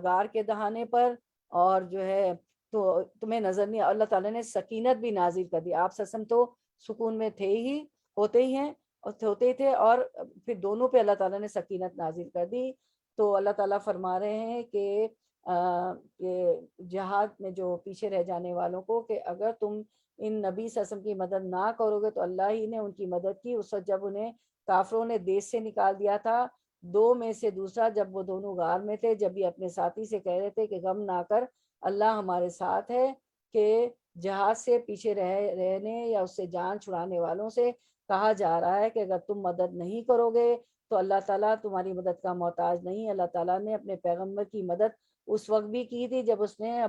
غار کے دہانے پر، اور جو ہے تو تمہیں نظر نہیں. اللہ تعالیٰ نے سکینت بھی نازل کر دی. آپ سسم تو سکون میں تھے ہی، ہوتے ہی ہیں، اور ہوتے ہی تھے، اور پھر دونوں پہ اللہ تعالیٰ نے سکینت نازل کر دی. تو اللہ تعالیٰ فرما رہے ہیں کہ جہاد میں جو پیچھے رہ جانے والوں کو، کہ اگر تم ان نبی صلی اللہ علیہ وسلم کی مدد نہ کرو گے تو اللہ ہی نے ان کی مدد کی اس وقت جب انہیں کافروں نے دیش سے نکال دیا تھا. دو میں سے دوسرا، جب وہ دونوں غار میں تھے، جب یہ اپنے ساتھی سے کہہ رہے تھے کہ غم نہ کر، اللہ ہمارے ساتھ ہے، کہ جہاد سے پیچھے رہنے یا اس سے جان چھڑانے والوں سے کہا جا رہا ہے کہ اگر تم مدد نہیں کرو گے تو اللہ تعالیٰ تمہاری مدد کا محتاج نہیں. اللہ تعالیٰ نے اپنے پیغمبر کی مدد اس وقت بھی کی تھی جب اس نے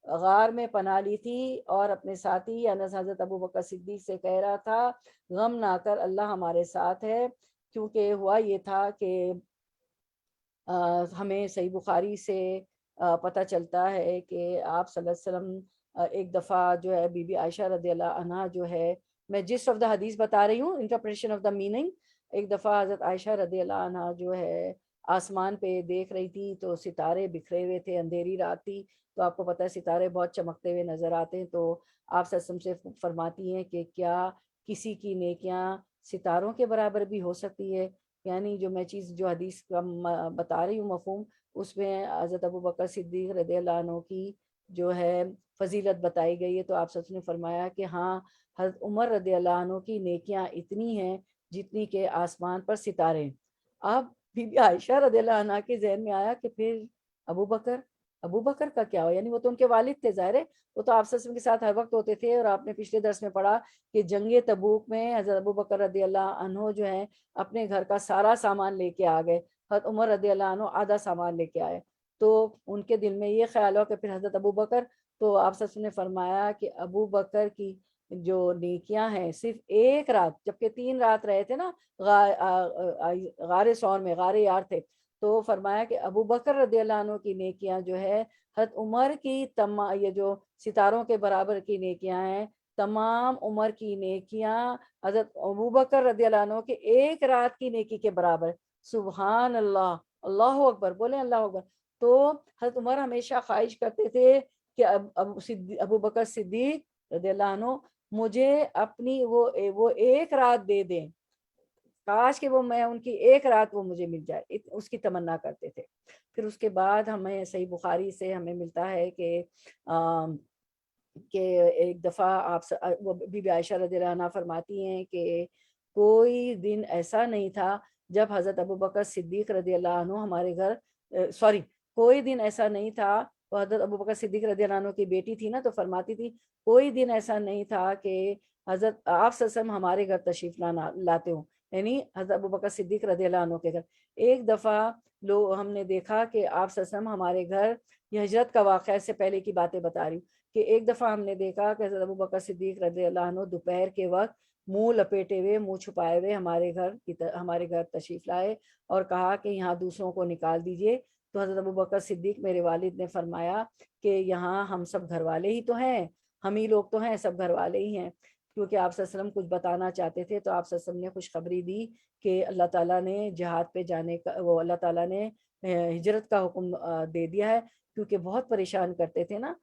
غار میں پناہ لی تھی، اور اپنے ساتھی حضرت ابو بکر صدیق سے کہہ رہا تھا غم نہ کر، اللہ ہمارے ساتھ ہے. کیونکہ ہوا یہ تھا کہ ہمیں صحیح بخاری سے پتہ چلتا ہے کہ آپ صلی اللہ علیہ وسلم ایک دفعہ جو ہے بی بی عائشہ رضی اللہ عنہا جو ہے، میں جس آف دا حدیث بتا رہی ہوں، انٹرپریشن آف دا میننگ. ایک دفعہ حضرت عائشہ رضی اللہ عنہا جو ہے آسمان پہ دیکھ رہی تھی، تو ستارے بکھرے ہوئے تھے، اندھیری رات تھی، تو آپ کو پتہ ہے ستارے بہت چمکتے ہوئے نظر آتے ہیں. تو آپ صلی اللہ علیہ وسلم سے فرماتی ہیں کہ کیا کسی کی نیکیاں ستاروں کے برابر بھی ہو سکتی ہے؟ یعنی جو میں چیز جو حدیث کا بتا رہی ہوں مفہوم، اس میں حضرت ابو بکر صدیق رضی اللہ عنہ کی جو ہے فضیلت بتائی گئی ہے. تو آپ سچ نے فرمایا کہ ہاں، حضرت عمر رضی اللہ عنہ کی نیکیاں اتنی ہیں جتنی کہ آسمان پر ستارے ہیں. اب بی بی عائشہ رضی اللہ عنہ کے ذہن میں آیا کہ پھر ابو بکر کا کیا ہو؟ یعنی وہ تو ان کے والد تھے، ظاہر ہے وہ تو آپ صلی اللہ علیہ وسلم کے ساتھ ہر وقت ہوتے تھے. اور آپ نے پچھلے درس میں پڑھا کہ جنگ تبوک میں حضرت ابو بکر رضی اللہ عنہ جو ہیں اپنے گھر کا سارا سامان لے کے آ گئے، حضرت عمر رضی اللہ عنہ آدھا سامان لے کے آئے. تو ان کے دل میں یہ خیال ہو کہ پھر حضرت ابو بکر. تو آپ صلی اللہ علیہ وسلم نے فرمایا کہ ابو بکر کی جو نیکیاں ہیں صرف ایک رات، جبکہ 3 رات رہے تھے نا غار سور میں، غار یار تھے، تو فرمایا کہ ابو بکر رضی اللہ عنہ کی نیکیاں جو ہے حضرت عمر کی یہ جو ستاروں کے برابر کی نیکیاں ہیں، تمام عمر کی نیکیاں حضرت ابو بکر رضی اللہ عنہ کے ایک رات کی نیکی کے برابر. سبحان اللہ، اللہ اکبر، بولیں اللہ اکبر. تو حضرت عمر ہمیشہ خواہش کرتے تھے کہ ابو بکر صدیق رضی اللہ عنہ مجھے اپنی وہ ایک رات دے دیں، کاش کہ وہ میں ان کی ایک رات وہ مجھے مل جائے، اس کی تمنا کرتے تھے. پھر اس کے بعد ہمیں صحیح بخاری سے ہمیں ملتا ہے کہ ایک دفعہ وہ بی بی عائشہ رضی اللہ عنہ فرماتی ہیں کہ کوئی دن ایسا نہیں تھا جب حضرت ابوبکر صدیق رضی اللہ عنہ ہمارے گھر کوئی دن ایسا نہیں تھا. وہ حضرت ابوبکر صدیق رضی اللہ عنہ کی بیٹی تھی نا, تو فرماتی تھی کوئی دن ایسا نہیں تھا کہ حضرت آپ صلی اللہ علیہ وسلم ہمارے گھر تشریف لاتے ہوں, یعنی حضرت ابوبکر صدیق رضی اللہ عنہ کے گھر. ایک دفعہ ہم نے دیکھا کہ آپ صلی اللہ علیہ وسلم ہمارے گھر, یہ ہجرت کا واقعہ سے پہلے کی باتیں بتا رہی ہوں, کہ ایک دفعہ ہم نے دیکھا کہ حضرت ابوبکر صدیق رضی اللہ عنہ دوپہر کے وقت منہ لپیٹے ہوئے, منہ چھپائے ہوئے ہمارے گھر تشریف لائے اور کہا کہ یہاں دوسروں کو نکال دیجئے. تو حضرت ابوبکر صدیق میرے والد نے فرمایا کہ یہاں ہم سب گھر والے ہی تو ہیں, ہم ہی لوگ تو ہیں, سب گھر والے ہی ہیں. کیونکہ آپ صلی اللہ علیہ وسلم کچھ بتانا چاہتے تھے, تو آپ صلی اللہ علیہ وسلم نے خوشخبری دی کہ اللہ تعالیٰ نے جہاد پہ جانے کا, وہ اللہ تعالیٰ نے ہجرت کا حکم دے دیا ہے. کیونکہ بہت پریشان کرتے تھے نا,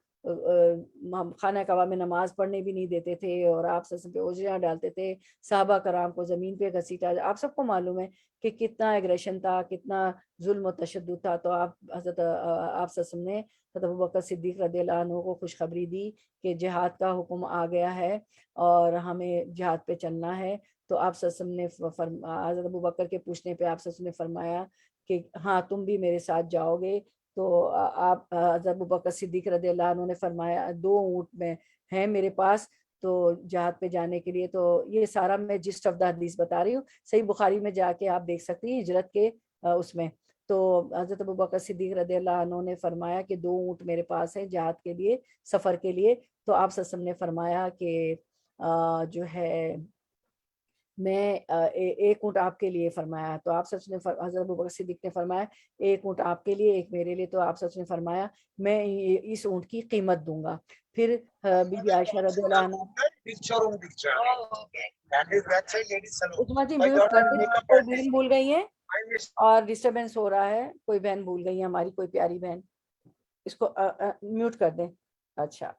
خانہ کعبہ میں نماز پڑھنے بھی نہیں دیتے تھے, اور آپ سب پہ اوجریاں ڈالتے تھے, صحابہ کرام کو زمین پہ گھسیٹا. آپ سب کو معلوم ہے کہ کتنا ایگریشن تھا, کتنا ظلم و تشدد تھا. تو آپ صلی اللہ علیہ وسلم نے حضرت ابوبکر صدیق رضی اللہ عنہ کو خوشخبری دی کہ جہاد کا حکم آ گیا ہے اور ہمیں جہاد پہ چلنا ہے. تو آپ صلی اللہ علیہ وسلم نے حضرت ابوبکر کے پوچھنے پہ آپ صلی اللہ علیہ وسلم نے فرمایا کہ ہاں تم بھی میرے ساتھ جاؤ گے. تو آپ حضرت ابوبکر صدیق رضی اللہ عنہ نے فرمایا 2 اونٹ میں ہیں میرے پاس تو جہاد پہ جانے کے لیے. تو یہ سارا میں جسٹ آف دا حدیث بتا رہی ہوں, صحیح بخاری میں جا کے آپ دیکھ سکتی ہیں ہجرت کے اس میں. تو حضرت ابوبکر صدیق رضی اللہ عنہ نے فرمایا کہ 2 اونٹ میرے پاس ہیں جہاد کے لیے, سفر کے لیے. تو آپ صلی اللہ علیہ وسلم نے فرمایا کہ جو ہے میں ایک اونٹ آپ کے لیے فرمایا. تو آپ سچ نے حضرت ابوبکر صدیق نے فرمایا 1 اونٹ آپ کے لیے, 1 میرے لیے. تو آپ سچ نے فرمایا میں اس اونٹ کی قیمت دوں گا. پھر بی بی عائشہ رضی اللہ عنہ, عثمان جی میوٹ کر دیں, کوئی بہن بھول گئی ہے اور ڈسٹربینس ہو رہا ہے, کوئی بہن بھول گئی ہے ہماری, کوئی پیاری بہن, اس کو میوٹ کر دیں. اچھا,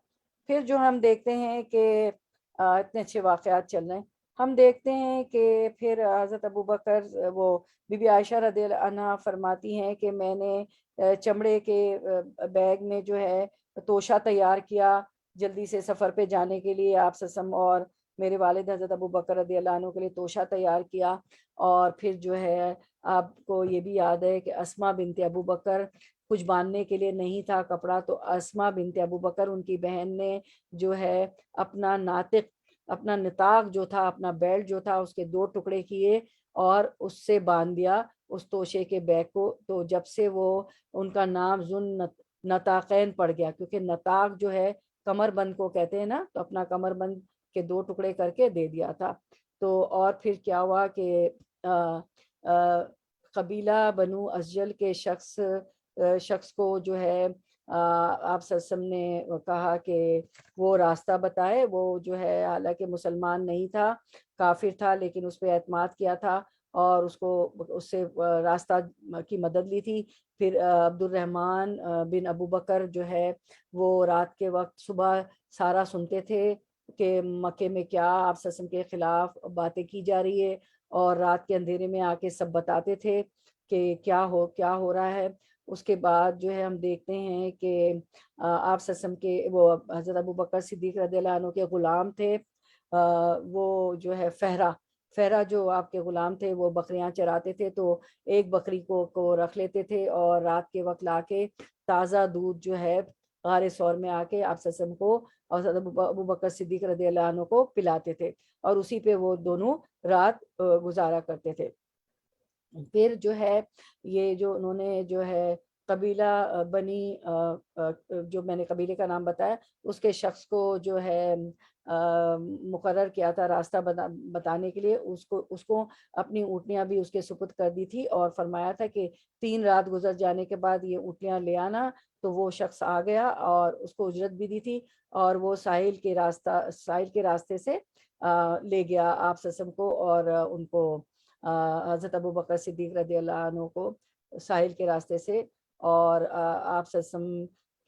پھر جو ہم دیکھتے ہیں کہ اتنے اچھے واقعات چل رہے ہیں, ہم دیکھتے ہیں کہ پھر حضرت ابوبکر, وہ بی بی عائشہ رضی اللہ عنہا فرماتی ہیں کہ میں نے چمڑے کے بیگ میں جو ہے توشہ تیار کیا جلدی سے سفر پہ جانے کے لیے. آپ سسم اور میرے والد حضرت ابوبکر رضی اللہ عنہ کے لیے توشہ تیار کیا. اور پھر جو ہے آپ کو یہ بھی یاد ہے کہ اسما بنت ابوبکر, کچھ باندھنے کے لیے نہیں تھا کپڑا, تو اسما بنت ابوبکر ان کی بہن نے جو ہے اپنا نطاق جو تھا, اپنا بیلٹ جو تھا, اس کے 2 ٹکڑے کیے اور اس سے باندھ دیا اس توشے کے بیگ کو. تو جب سے وہ ان کا نام ذن نطاقین پڑ گیا, کیونکہ نطاق جو ہے کمر بند کو کہتے ہیں نا, تو اپنا کمر بند کے 2 ٹکڑے کر کے دے دیا تھا. تو اور پھر کیا ہوا کہ قبیلہ بنو اسجل کے شخص کو جو ہے آپ صلی اللہ علیہ وسلم نے کہا کہ وہ راستہ بتائے. وہ جو ہے حالانکہ مسلمان نہیں تھا, کافر تھا, لیکن اس پہ اعتماد کیا تھا اور اس سے راستہ کی مدد لی تھی. پھر عبد الرحمن بن ابو بکر جو ہے وہ رات کے وقت صبح سارا سنتے تھے کہ مکے میں کیا آپ صلی اللہ علیہ وسلم کے خلاف باتیں کی جا رہی ہے, اور رات کے اندھیرے میں آ کے سب بتاتے تھے کہ کیا ہو رہا ہے. اس کے بعد جو ہے ہم دیکھتے ہیں کہ آپ صلی اللہ علیہ وسلم کے وہ حضرت ابوبکر صدیق رضی اللہ عنہ کے غلام تھے, وہ جو ہے فہرا جو آپ کے غلام تھے وہ بکریاں چراتے تھے. تو ایک بکری کو رکھ لیتے تھے اور رات کے وقت لا کے تازہ دودھ جو ہے غار ثور میں آ کے آپ صلی اللہ علیہ وسلم کو اور حضرت ابوبکر صدیق رضی اللہ عنہ کو پلاتے تھے, اور اسی پہ وہ دونوں رات گزارا کرتے تھے. پھر جو ہے یہ جو انہوں نے جو ہے قبیلہ بنی جو میں نے قبیلے کا نام بتایا, اس کے شخص کو جو ہے مقرر کیا تھا راستہ بتانے کے لیے. اس کو اپنی اونٹنیاں بھی اس کے سپرد کر دی تھی اور فرمایا تھا کہ 3 رات گزر جانے کے بعد یہ اونٹنیاں لے آنا. تو وہ شخص آ گیا اور اس کو اجرت بھی دی تھی, اور وہ ساحل کے راستے سے لے گیا آپ سسم کو اور ان کو حضرت ابوبکر صدیق رضی اللہ عنہ کو ساحل کے راستے سے. اور آپ سسم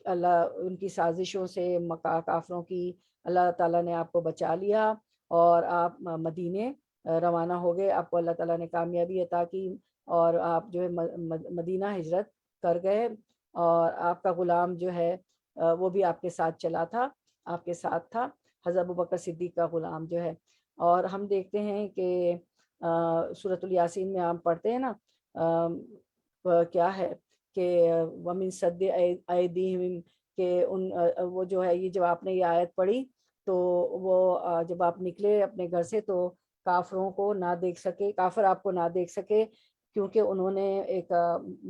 اللہ ان کی سازشوں سے مکہ کافروں کی اللہ تعالیٰ نے آپ کو بچا لیا اور آپ مدینے روانہ ہو گئے. آپ کو اللہ تعالیٰ نے کامیابی عطا کی اور آپ جو ہے مدینہ ہجرت کر گئے، اور آپ کا غلام جو ہے وہ بھی آپ کے ساتھ چلا تھا، آپ کے ساتھ تھا، حضرت ابوبکر صدیق کا غلام جو ہے۔ اور ہم دیکھتے ہیں کہ سورۃ الیاسین میں آپ پڑھتے ہیں نا، کیا ہے کہ وَمِن صد ایدیہم، کہ ان وہ جو ہے، یہ جب آپ نے یہ آیت پڑھی تو وہ جب آپ نکلے اپنے گھر سے تو کافروں کو نہ دیکھ سکے، کافر آپ کو نہ دیکھ سکے، کیونکہ انہوں نے ایک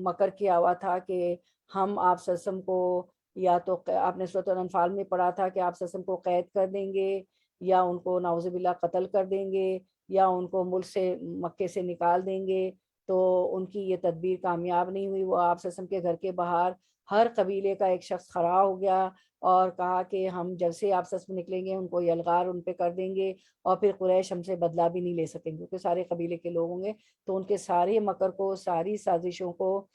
مکر کیا ہوا تھا کہ ہم آپ صلی اللہ علیہ وسلم کو، یا تو آپ نے سورۃ الانفال میں پڑھا تھا کہ آپ صلی اللہ علیہ وسلم کو قید کر دیں گے، یا ان کو نعوذ باللہ قتل کر دیں گے، یا ان کو ملک سے، مکے سے نکال دیں گے۔ تو ان کی یہ تدبیر کامیاب نہیں ہوئی، وہ آپ صلی اللہ علیہ وسلم کے گھر کے باہر ہر قبیلے کا ایک شخص کھڑا ہو گیا اور کہا کہ ہم جب سے آپ صلی اللہ علیہ وسلم نکلیں گے ان کو یلغار ان پہ کر دیں گے، اور پھر قریش ہم سے بدلہ بھی نہیں لے سکیں گے، کیونکہ سارے قبیلے کے لوگ ہوں گے۔ تو ان کے سارے مکر کو، ساری سازشوں کو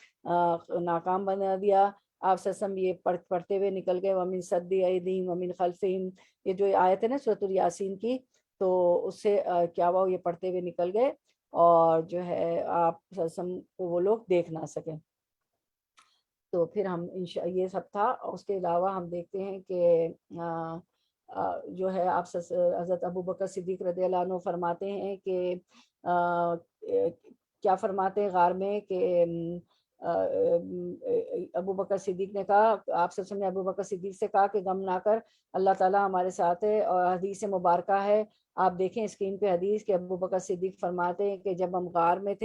ناکام بنا دیا۔ آپ صلی اللہ علیہ وسلم یہ پڑھتے ہوئے نکل گئے، وَمِن صد ایدیہم وَمِن خلفہم، یہ جو آیت ہے نا سورۃ الیاسین کی، تو اس سے کیا ہوا، یہ پڑھتے ہوئے نکل گئے، اور جو ہے آپ صلی اللہ علیہ وسلم کو وہ لوگ دیکھ نہ سکیں۔ تو پھر ہم یہ سب تھا۔ اس کے علاوہ ہم دیکھتے ہیں کہ جو ہے آپ حضرت ابوبکر صدیق رضی اللہ عنہ فرماتے ہیں کہ کیا فرماتے ہیں غار میں کہ ابوبکر صدیق نے کہا، آپ صلی اللہ علیہ وسلم نے ابوبکر صدیق سے کہا کہ غم نہ کر، اللہ تعالیٰ ہمارے ساتھ ہے، اور حدیث مبارکہ ہے، آپ دیکھیں اسکرین پہ حدیث، کہ ابوبکر صدیق فرماتے ہیں کہ جب ہم غار میں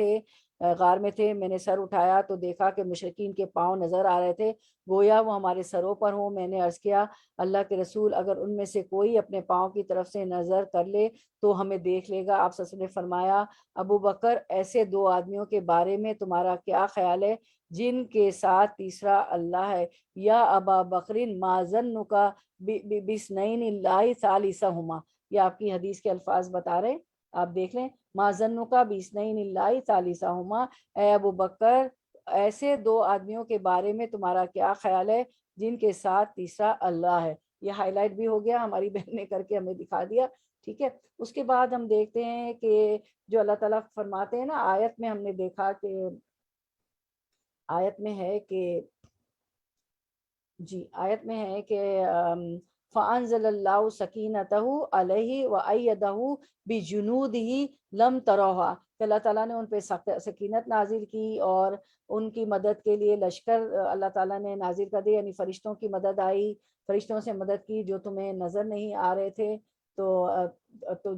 تھے، میں نے سر اٹھایا تو دیکھا کہ مشرکین کے پاؤں نظر آ رہے تھے، گویا وہ ہمارے سروں پر ہوں۔ میں نے عرض کیا، اللہ کے رسول، اگر ان میں سے کوئی اپنے پاؤں کی طرف سے نظر کر لے تو ہمیں دیکھ لے گا۔ آپ صلی اللہ علیہ وسلم نے فرمایا، ابو بکر، ایسے دو آدمیوں کے بارے میں تمہارا کیا خیال ہے جن کے ساتھ تیسرا اللہ ہے؟ یا ابا بکرین ما ظنک بسنین اللہ ثالثہما، یہ آپ کی حدیث کے الفاظ بتا رہے، آپ دیکھ لیں، ما ظنک بسنین اللہ ثالثہما، اے ابو بکر، ایسے دو آدمیوں کے بارے میں تمہارا کیا خیال ہے جن کے ساتھ تیسرا اللہ ہے؟ یہ ہائی لائٹ بھی ہو گیا، ہماری بہن نے کر کے ہمیں دکھا دیا، ٹھیک ہے۔ اس کے بعد ہم دیکھتے ہیں کہ جو اللہ تعالیٰ فرماتے ہیں نا، آیت میں ہم نے دیکھا کہ آیت میں ہے کہ آیت میں ہے کہ فَأَنزَلَ اللَّهُ سَكِينَتَهُ عَلَيْهِ وَأَيَّدَهُ بِجُنُودِهِ لَمْ تَرَوْهَا، کہ اللہ تعالیٰ نے ان پہ سکینت نازل کی اور ان کی مدد کے لیے لشکر اللہ تعالیٰ نے نازل کر دی، یعنی فرشتوں کی مدد آئی، فرشتوں سے مدد کی جو تمہیں نظر نہیں آ رہے تھے، تو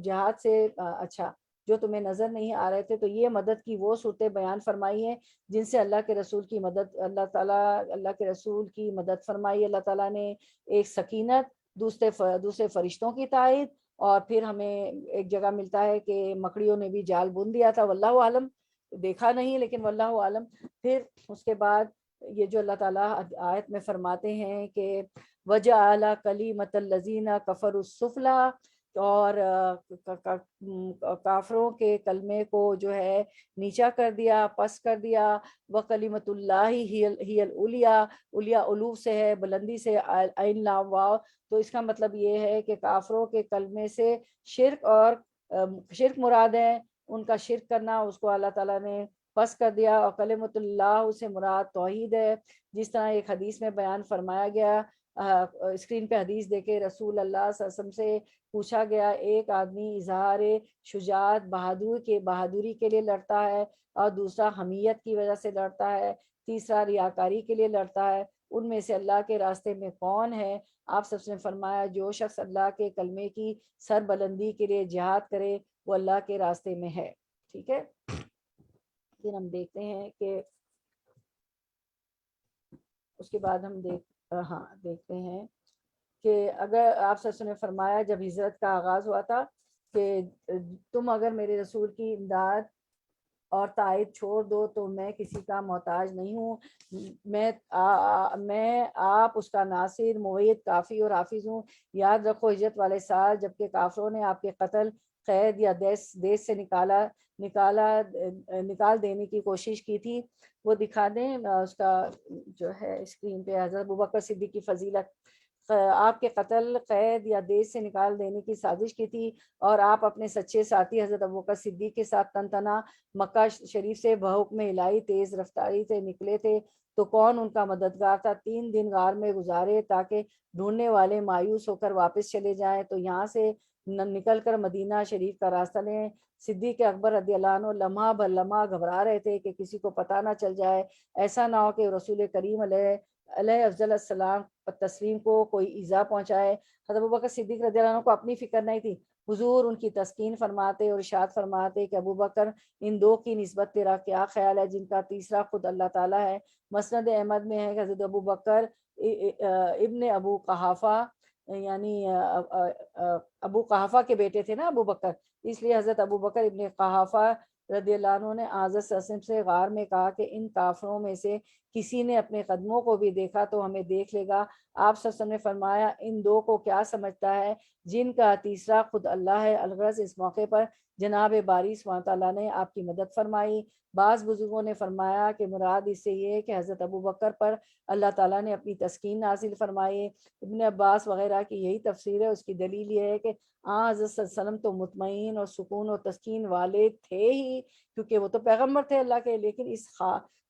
جہاد سے اچھا، جو تمہیں نظر نہیں آ رہے تھے، تو یہ مدد کی وہ صورتیں بیان فرمائی ہیں جن سے اللہ کے رسول کی مدد، اللہ کے رسول کی مدد فرمائی اللہ تعالیٰ نے، ایک سکینت، دوسرے فرشتوں کی تائید، اور پھر ہمیں ایک جگہ ملتا ہے کہ مکڑیوں نے بھی جال بن دیا تھا، واللہ عالم، دیکھا نہیں لیکن واللہ عالم۔ پھر اس کے بعد یہ جو اللہ تعالیٰ آیت میں فرماتے ہیں کہ وَجَعَلَ كَلِمَةَ الَّذِينَ كَفَرُوا السُّفْلَىٰ، اور کافروں کے کلمے کو جو ہے نیچا کر دیا، پس کر دیا، وَكَلِمَةُ اللَّهِ هِيَ الْعُلْيَا، علو سے ہے، بلندی سے، عین لام واو، تو اس کا مطلب یہ ہے کہ کافروں کے کلمے سے شرک، اور شرک مراد ہے، ان کا شرک کرنا، اس کو اللہ تعالیٰ نے پس کر دیا، اور کلمۃ اللہ سے مراد توحید ہے، جس طرح ایک حدیث میں بیان فرمایا گیا، اسکرین پہ حدیث دیکھے، رسول اللہ صلی اللہ علیہ وسلم سے پوچھا گیا، ایک آدمی اظہار شجاعت، بہادری کے لیے لڑتا ہے، اور دوسرا حمیت کی وجہ سے لڑتا ہے، تیسرا ریاکاری کے لیے لڑتا ہے، ان میں سے اللہ کے راستے میں کون ہے؟ آپ سب نے فرمایا، جو شخص اللہ کے کلمے کی سر بلندی کے لیے جہاد کرے وہ اللہ کے راستے میں ہے، ٹھیک ہے۔ پھر ہم دیکھتے ہیں کہ اس کے بعد ہم دیکھتے ہیں کہ اگر آپ صلی اللہ علیہ وسلم نے فرمایا جب ہجرت کا آغاز ہوا تھا کہ تم اگر میرے رسول کی امداد اور تائید چھوڑ دو تو میں کسی کا محتاج نہیں ہوں، میں آپ اس کا ناصر، معید، کافی اور حافظ ہوں۔ یاد رکھو ہجرت والے سال جبکہ کافروں نے آپ کے قتل، قید یا دیس سے نکال دینے کی کوشش کی تھی، وہ دکھا دیں اس کا جو ہے اسکرین پہ، حضرت ابوبکر صدیق کی فضیلت، آپ کے قتل، قید یا دیس سے نکال دینے کی سازش کی تھی، اور آپ اپنے سچے ساتھی حضرت ابوبکر صدیق کے ساتھ تن تنہا مکہ شریف سے بحکم الہی تیز رفتاری سے نکلے تھے، تو کون ان کا مددگار تھا؟ 3 دن غار میں گزارے تاکہ ڈھونڈنے والے مایوس ہو کر واپس چلے جائیں، تو یہاں سے نکل کر مدینہ شریف کا راستہ لیں۔ صدیق اکبر رضی اللہ عنہ لمحہ بر لمحہ گھبرا رہے تھے کہ کسی کو پتہ نہ چل جائے، ایسا نہ ہو کہ رسول کریم علیہ افضل السلام تسلیم کو کوئی ایذا پہنچائے۔ حضرت ابوبکر صدیق رضی اللہ عنہ کو اپنی فکر نہیں تھی، حضور ان کی تسکین فرماتے اور ارشاد فرماتے کہ ابوبکر، ان دو کی نسبت تیرا کیا خیال ہے جن کا تیسرا خود اللہ تعالیٰ ہے؟ مسند احمد میں ہے کہ حضرت ابوبکر ابن ابو قحافہ، یعنی ابو قحافہ کے بیٹے تھے نا ابو بکر، اس لیے حضرت ابو بکر ابن قحافہ رضی اللہ عنہ نے حضرت صلی اللہ علیہ وسلم سے غار میں کہا کہ ان کافروں میں سے کسی نے اپنے قدموں کو بھی دیکھا تو ہمیں دیکھ لے گا۔ آپ صلی اللہ علیہ وسلم نے فرمایا، ان دو کو کیا سمجھتا ہے جن کا تیسرا خود اللہ ہے؟ الغرض اس موقع پر جناب باری سبحانہ تعالیٰ نے آپ کی مدد فرمائی۔ بعض بزرگوں نے فرمایا کہ مراد اس سے یہ ہے کہ حضرت ابو بکر پر اللہ تعالیٰ نے اپنی تسکین نازل فرمائی۔ ابن عباس وغیرہ کی یہی تفسیر ہے۔ اس کی دلیل یہ ہے کہ حضرت صلی اللہ علیہ وسلم تو مطمئن اور سکون اور تسکین والے تھے ہی، کیونکہ وہ تو پیغمبر تھے اللہ کے، لیکن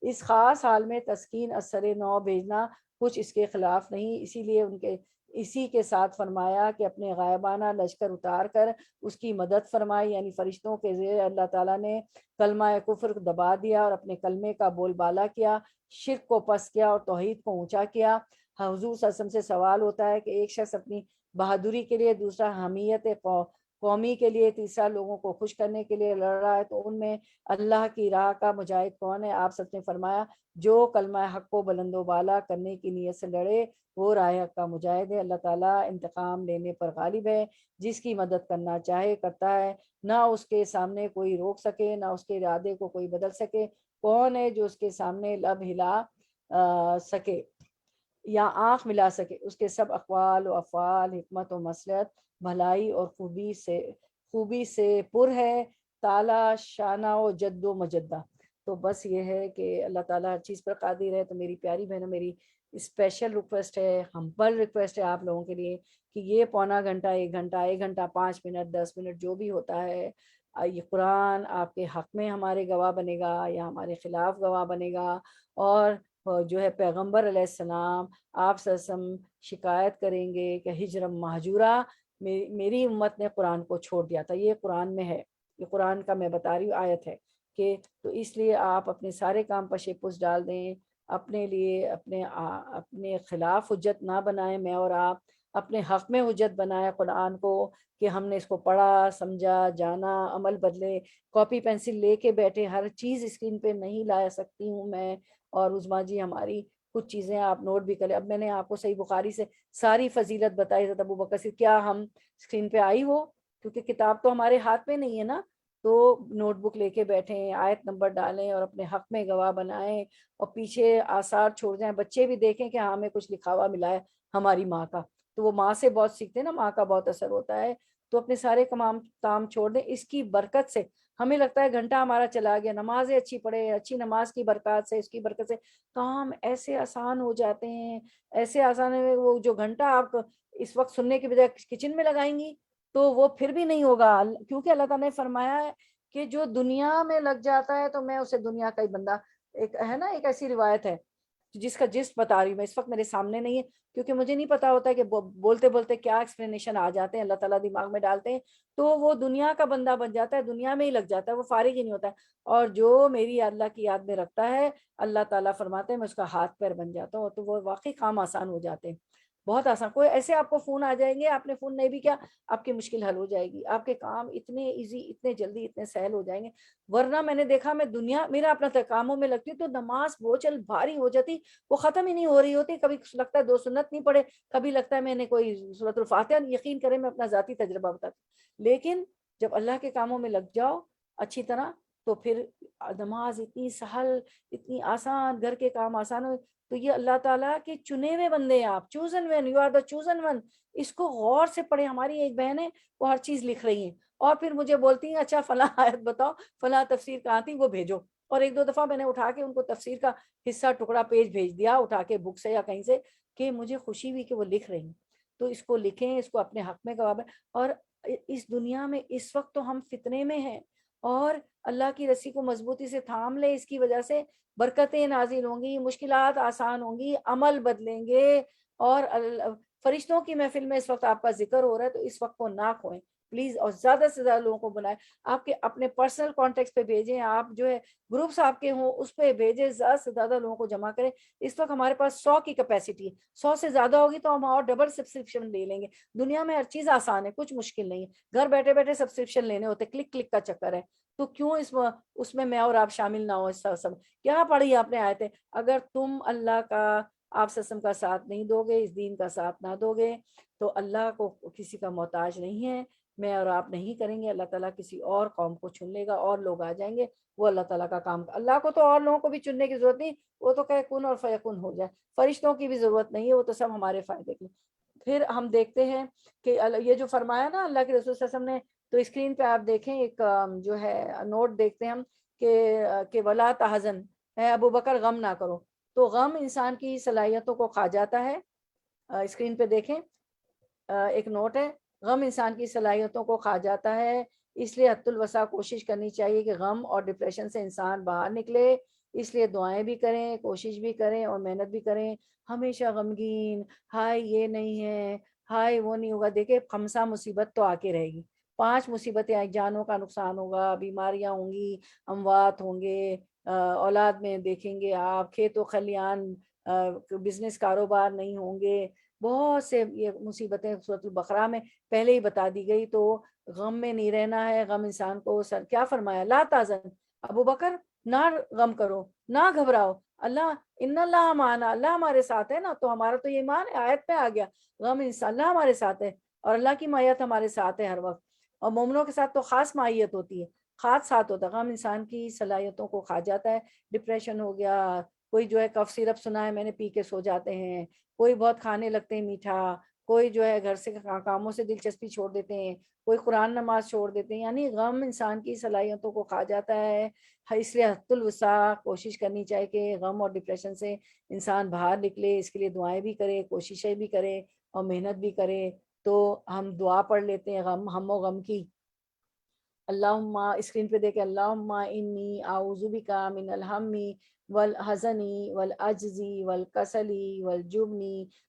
اس خاص حال میں تسکین اثر نو بھیجنا کچھ اس کے خلاف نہیں، اسی لیے اسی کے ساتھ فرمایا کہ اپنے غائبانہ لشکر اتار کر اس کی مدد فرمائی، یعنی فرشتوں کے زیر اللہ تعالیٰ نے کلمہ کفر دبا دیا اور اپنے کلمے کا بول بالا کیا، شرک کو پس کیا اور توحید کو اونچا کیا۔ حضور صلی اللہ علیہ وسلم سے سوال ہوتا ہے کہ ایک شخص اپنی بہادری کے لیے، دوسرا حمیت قومی کے لیے، تیسرا لوگوں کو خوش کرنے کے لیے لڑ رہا ہے، تو ان میں اللہ کی راہ کا مجاہد کون ہے؟ آپ سب نے فرمایا، جو کلمہ حق کو بلند و بالا کرنے کی نیت سے لڑے وہ راہ حق کا مجاہد ہے۔ اللہ تعالیٰ انتقام لینے پر غالب ہے، جس کی مدد کرنا چاہے کرتا ہے، نہ اس کے سامنے کوئی روک سکے نہ اس کے ارادے کو کوئی بدل سکے۔ کون ہے جو اس کے سامنے لب ہلا سکے یا آنکھ ملا سکے؟ اس کے سب اقوال و افعال حکمت و مصلحت، بھلائی اور خوبی سے پر ہے، تعالی شانہ و جد و مجدہ۔ تو بس یہ ہے کہ اللہ تعالیٰ ہر چیز پر قادر ہے۔ تو میری پیاری بہنوں، میری اسپیشل ریکویسٹ ہے، ہمبل ریکویسٹ ہے آپ لوگوں کے لیے کہ یہ پونا گھنٹہ، 1 گھنٹہ 5 منٹ 10 منٹ جو بھی ہوتا ہے، یہ قرآن آپ کے حق میں ہمارے گواہ بنے گا یا ہمارے خلاف گواہ بنے گا، اور جو ہے پیغمبر علیہ السلام آپ سے شکایت کریں گے کہ ہجرم مہجورہ، میری امت نے قرآن کو چھوڑ دیا تھا۔ یہ قرآن میں ہے، یہ قرآن کا میں بتا رہی ہوں آیت ہے کہ تو اس لیے آپ اپنے سارے کام پشے پس ڈال دیں، اپنے لیے اپنے خلاف حجت نہ بنائیں، میں اور آپ اپنے حق میں حجت بنائیں قرآن کو، کہ ہم نے اس کو پڑھا سمجھا جانا، عمل بدلے۔ کاپی پینسل لے کے بیٹھے ہر چیز اسکرین پہ نہیں لا سکتی ہوں میں اور عظمیٰ جی، ہماری کچھ چیزیں آپ نوٹ بھی کریں۔ اب میں نے آپ کو صحیح بخاری سے ساری فضیلت بتائی حضرت ابو بکر سے، کیا ہم اسکرین پہ آئی ہو؟ کیونکہ کتاب تو ہمارے ہاتھ میں نہیں ہے نا، تو نوٹ بک لے کے بیٹھیں، آیت نمبر ڈالیں اور اپنے حق میں گواہ بنائیں، اور پیچھے آثار چھوڑ جائیں، بچے بھی دیکھیں کہ ہاں ہمیں کچھ لکھا ہوا ملا ہے ہماری ماں کا، تو وہ ماں سے بہت سیکھتے ہیں نا، ماں کا بہت اثر ہوتا ہے۔ تو اپنے سارے کام چھوڑ دیں، اس کی برکت سے ہمیں لگتا ہے گھنٹہ ہمارا چلا گیا، نمازیں اچھی پڑھے، اچھی نماز کی برکات سے، اس کی برکت سے کام ایسے آسان ہو جاتے ہیں، ایسے آسان ہے۔ وہ جو گھنٹہ آپ اس وقت سننے کی بجائے کچن میں لگائیں گی تو وہ پھر بھی نہیں ہوگا، کیونکہ اللہ تعالیٰ نے فرمایا ہے کہ جو دنیا میں لگ جاتا ہے تو میں اسے دنیا کا ہی بندہ، ایک ہے نا، ایک ایسی روایت ہے جس کا جس بتا رہی ہوں میں، اس وقت میرے سامنے نہیں ہے کیونکہ مجھے نہیں پتا ہوتا ہے کہ بولتے بولتے کیا ایکسپلینیشن آ جاتے ہیں، اللہ تعالیٰ دماغ میں ڈالتے ہیں، تو وہ دنیا کا بندہ بن جاتا ہے، دنیا میں ہی لگ جاتا ہے، وہ فارغ ہی نہیں ہوتا ہے۔ اور جو میری اللہ کی یاد میں رکھتا ہے، اللہ تعالیٰ فرماتے ہیں میں اس کا ہاتھ پیر بن جاتا ہوں، تو وہ واقعی کام آسان ہو جاتے ہیں، بہت آسان۔ کوئی ایسے آپ کو فون آ جائیں گے، آپ نے فون نہیں بھی کیا، آپ کی مشکل حل ہو جائے گی، آپ کے کام اتنے ایزی، اتنے جلدی، اتنے سہل ہو جائیں گے۔ ورنہ میں نے دیکھا، میں میرا اپنا کاموں میں لگتی ہوں تو نماز وہ چل بھاری ہو جاتی، وہ ختم ہی نہیں ہو رہی ہوتی، کبھی لگتا ہے 2 سنت نہیں پڑھے، کبھی لگتا ہے میں نے کوئی سورۃ الفاتحہ، یقین کریں میں اپنا ذاتی تجربہ بتاتی ہوں، لیکن جب اللہ کے کاموں میں لگ جاؤ اچھی طرح تو پھر نماز اتنی سہل، اتنی آسان، گھر کے کام آسان ہو۔ تو یہ اللہ تعالیٰ کے چنے ہوئے بندے ہیں آپ، chosen one, you are the chosen one. اس کو غور سے پڑھیں۔ ہماری ایک بہن ہے، وہ ہر چیز لکھ رہی ہیں اور پھر مجھے بولتی ہیں اچھا فلاں آیت بتاؤ، فلاں تفسیر کہاں تھی، وہ بھیجو۔ اور 1 2 دفعہ میں نے اٹھا کے ان کو تفسیر کا حصہ، ٹکڑا، پیج بھیج دیا اٹھا کے بک سے یا کہیں سے، کہ مجھے خوشی ہوئی کہ وہ لکھ رہی ہیں۔ تو اس کو لکھیں، اس کو اپنے حق میں گواہ۔ اور اس دنیا میں اس وقت تو ہم فتنے میں ہیں، اور اللہ کی رسی کو مضبوطی سے تھام لے، اس کی وجہ سے برکتیں نازل ہوں گی، مشکلات آسان ہوں گی، عمل بدلیں گے۔ اور فرشتوں کی محفل میں اس وقت آپ کا ذکر ہو رہا ہے، تو اس وقت کو نہ کھوئیں پلیز، اور زیادہ سے زیادہ لوگوں کو بلائیں۔ آپ کے اپنے پرسنل کانٹیکٹ پہ بھیجیں، آپ جو ہے گروپس آپ کے ہوں اس پہ بھیجیں، زیادہ سے زیادہ لوگوں کو جمع کریں۔ اس وقت ہمارے پاس 100 کی کیپیسٹی ہے، 100 سے زیادہ ہوگی تو ہم اور ڈبل سبسکرپشن لے لیں گے۔ دنیا میں ہر چیز آسان ہے، کچھ مشکل نہیں ہے، گھر بیٹھے بیٹھے سبسکرپشن لینے ہوتے، کلک کلک کا چکر ہے۔ تو کیوں اس میں اور آپ شامل نہ ہو؟ اس سب کیا پڑھی آپ نے آیتیں؟ اگر تم اللہ کا، آپ سسم کا ساتھ نہیں دو گے، اس دین کا ساتھ نہ دو گے، تو اللہ کو کسی کا محتاج نہیں ہے، میں اور آپ نہیں کریں گے، اللہ تعالیٰ کسی اور قوم کو چن لے گا، اور لوگ آ جائیں گے، وہ اللہ تعالیٰ کا کام۔ اللہ کو تو اور لوگوں کو بھی چننے کی ضرورت نہیں، وہ تو کہ کن اور فیکون ہو جائے، فرشتوں کی بھی ضرورت نہیں ہے، وہ تو سب ہمارے فائدے کے لیے۔ پھر ہم دیکھتے ہیں کہ یہ جو فرمایا نا اللہ کے رسول صلی اللہ علیہ وسلم نے، تو اسکرین پہ آپ دیکھیں ایک جو ہے نوٹ دیکھتے ہیں ہم کہ ولا تحزن، اے ابو بکر غم نہ کرو۔ تو غم انسان کی صلاحیتوں کو کھا جاتا ہے، اسکرین پہ دیکھیں ایک نوٹ ہے، غم انسان کی صلاحیتوں کو کھا جاتا ہے، اس لیے حد الوسع کوشش کرنی چاہیے کہ غم اور ڈپریشن سے انسان باہر نکلے۔ اس لیے دعائیں بھی کریں، کوشش بھی کریں اور محنت بھی کریں۔ ہمیشہ غمگین، ہائے یہ نہیں ہے، ہائے وہ نہیں ہوگا، دیکھیں خمسہ مصیبت تو آ کے رہے گی، 5 مصیبتیں آئی، جانوں کا نقصان ہوگا، بیماریاں ہوں گی، اموات ہوں گے، اولاد میں دیکھیں گے آپ، کھیت و خلیان، بزنس کاروبار نہیں ہوں گے، بہت سے یہ مصیبتیں سورۃ البقرہ میں پہلے ہی بتا دی گئی۔ تو غم میں نہیں رہنا ہے، غم انسان کو کیا فرمایا، لا تحزن، ابو بکر نہ غم کرو، نہ گھبراؤ، اللہ ان اللہ معنا، اللہ ہمارے ساتھ ہے نا۔ تو ہمارا تو یہ ایمان ہے، آیت پہ آ گیا غم انسان، اللہ ہمارے ساتھ ہے، اور اللہ کی معیت ہمارے ساتھ ہے ہر وقت، اور مومنوں کے ساتھ تو خاص معیت ہوتی ہے، خاص ساتھ ہوتا ہے۔ غم انسان کی صلاحیتوں کو کھا جاتا ہے، ڈپریشن ہو گیا، کوئی جو ہے کف سیرپ سنا ہے میں نے، پی کے سو جاتے ہیں، کوئی بہت کھانے لگتے ہیں میٹھا، کوئی جو ہے گھر سے کاموں سے دلچسپی چھوڑ دیتے ہیں، کوئی قرآن نماز چھوڑ دیتے ہیں، یعنی غم انسان کی صلاحیتوں کو کھا جاتا ہے۔ اس لیے حد الوسع کوشش کرنی چاہیے کہ غم اور ڈپریشن سے انسان باہر نکلے، اس کے لیے دعائیں بھی کرے، کوششیں بھی کرے اور محنت بھی کرے۔ تو ہم دعا پڑھ لیتے ہیں ہم و غم کی، اللہم، اسکرین پہ دیکھیں، اللہم انی اعوذ بک من الہم والحزن والعجز والکسل والجبن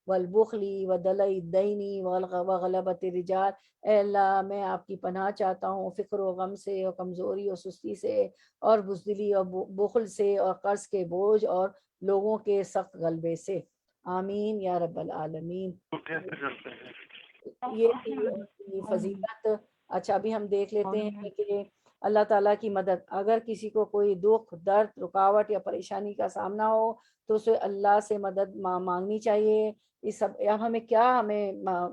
والبخل ودلع الدین وغلبۃ الرجال۔ اے اللہ میں آپ کی پناہ چاہتا ہوں فکر و غم سے اور کمزوری اور سستی سے اور بزدلی اور بخل سے اور قرض کے بوجھ اور لوگوں کے سخت غلبے سے، آمین یا رب العالمین۔ یہ تھی فضیلت۔ اچھا ابھی ہم دیکھ لیتے ہیں کہ اللہ تعالیٰ کی مدد، اگر کسی کو کوئی دکھ، درد، رکاوٹ یا پریشانی کا سامنا ہو تو اسے اللہ سے مدد مانگنی چاہیے۔ اس سب اب ہمیں کیا،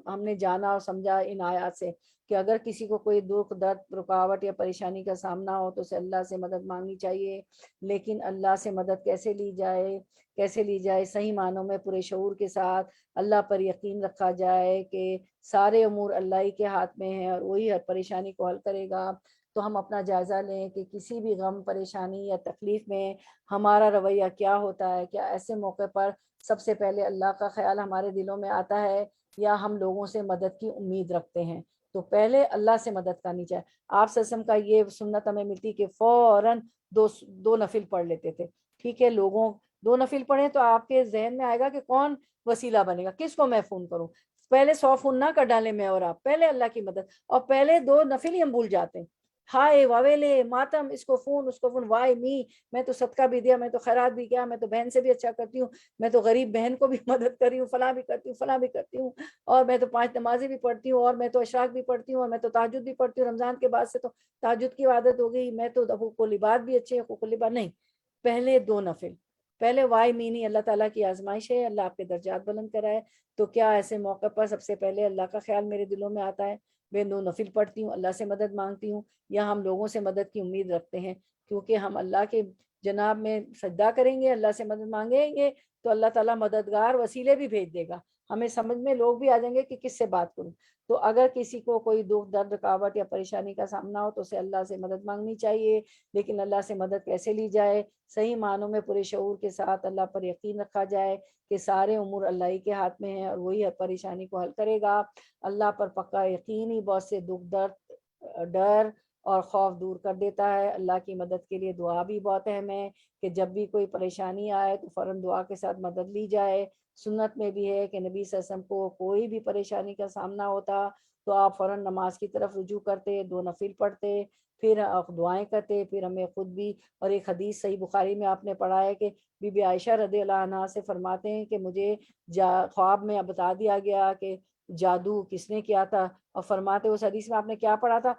ہم نے جانا اور سمجھا ان آیات سے کہ اگر کسی کو کوئی دکھ، درد، رکاوٹ یا پریشانی کا سامنا ہو تو اسے اللہ سے مدد مانگنی چاہیے۔ لیکن اللہ سے مدد کیسے لی جائے، کیسے لی جائے؟ صحیح معنوں میں پورے شعور کے ساتھ اللہ پر یقین رکھا جائے کہ سارے امور اللہ ہی کے ہاتھ میں ہیں اور وہی ہر پریشانی کو حل کرے گا۔ تو ہم اپنا جائزہ لیں کہ کسی بھی غم، پریشانی یا تکلیف میں ہمارا رویہ کیا ہوتا ہے۔ کیا ایسے موقع پر سب سے پہلے اللہ کا خیال ہمارے دلوں میں آتا ہے، یا ہم لوگوں سے مدد کی امید رکھتے ہیں؟ تو پہلے اللہ سے مدد کرنی چاہیے۔ آپ سسم کا یہ سنت ہمیں ملتی کہ فوراً دو نفل پڑھ لیتے تھے، ٹھیک ہے، لوگوں 2 نفل پڑھیں تو آپ کے ذہن میں آئے گا کہ کون وسیلہ بنے گا، کس کو میں فون کروں۔ پہلے 100 فون نہ کر ڈالیں میں اور آپ، پہلے اللہ کی مدد، اور پہلے 2 نفل ہی ہم بھول جاتے ہیں، ہائے واویلے ماتم، اس کو فون، اس کو فون، وائی می، میں تو صدقہ بھی دیا، میں تو خیرات بھی کیا، میں تو بہن سے بھی اچھا کرتی ہوں، میں تو غریب بہن کو بھی مدد کری ہوں، فلاں بھی کرتی ہوں، فلاں بھی کرتی ہوں، اور میں تو 5 نمازیں بھی پڑھتی ہوں، اور میں تو اشراق بھی پڑھتی ہوں، اور میں تو تہجد بھی پڑھتی ہوں، رمضان کے بعد سے تو تہجد کی عادت ہو گئی، میں تو حقوق العباد بھی اچھے، حقوق العباد نہیں، پہلے 2 نفل، پہلے وائی مینی، اللہ تعالیٰ کی آزمائش ہے، اللہ آپ کے درجات بلند کرائے۔ تو کیا ایسے موقع پر سب سے پہلے اللہ کا خیال میرے دلوں میں آتا ہے، میں 2 نفل پڑھتی ہوں، اللہ سے مدد مانگتی ہوں، یا ہم لوگوں سے مدد کی امید رکھتے ہیں؟ کیونکہ ہم اللہ کے جناب میں سجدہ کریں گے، اللہ سے مدد مانگیں گے تو اللہ تعالیٰ مددگار وسیلے بھی بھیج دے گا، ہمیں سمجھ میں لوگ بھی آ جائیں گے کہ کس سے بات کروں۔ تو اگر کسی کو کوئی دکھ، درد، رکاوٹ یا پریشانی کا سامنا ہو تو اسے اللہ سے مدد مانگنی چاہیے۔ لیکن اللہ سے مدد کیسے لی جائے؟ صحیح معنوں میں پورے شعور کے ساتھ اللہ پر یقین رکھا جائے کہ سارے امور اللہ ہی کے ہاتھ میں ہیں اور وہی ہر پریشانی کو حل کرے گا۔ اللہ پر پکا یقین ہی بہت سے دکھ، درد، ڈر اور خوف دور کر دیتا ہے۔ اللہ کی مدد کے لیے دعا بھی بہت اہم ہے کہ جب بھی کوئی پریشانی آئے تو فوراً دعا کے ساتھ مدد لی جائے۔ سنت میں بھی ہے کہ نبی صلی اللہ علیہ وسلم کو کوئی بھی پریشانی کا سامنا ہوتا تو آپ فوراً نماز کی طرف رجوع کرتے، 2 نفل پڑھتے، پھر آپ دعائیں کرتے، پھر ہمیں خود بھی۔ اور ایک حدیث صحیح بخاری میں آپ نے پڑھا ہے کہ بی بی عائشہ رضی اللہ عنہا سے فرماتے ہیں کہ مجھے خواب میں بتا دیا گیا کہ جادو کس نے کیا تھا، اور فرماتے اس حدیث میں آپ نے کیا پڑھا تھا؟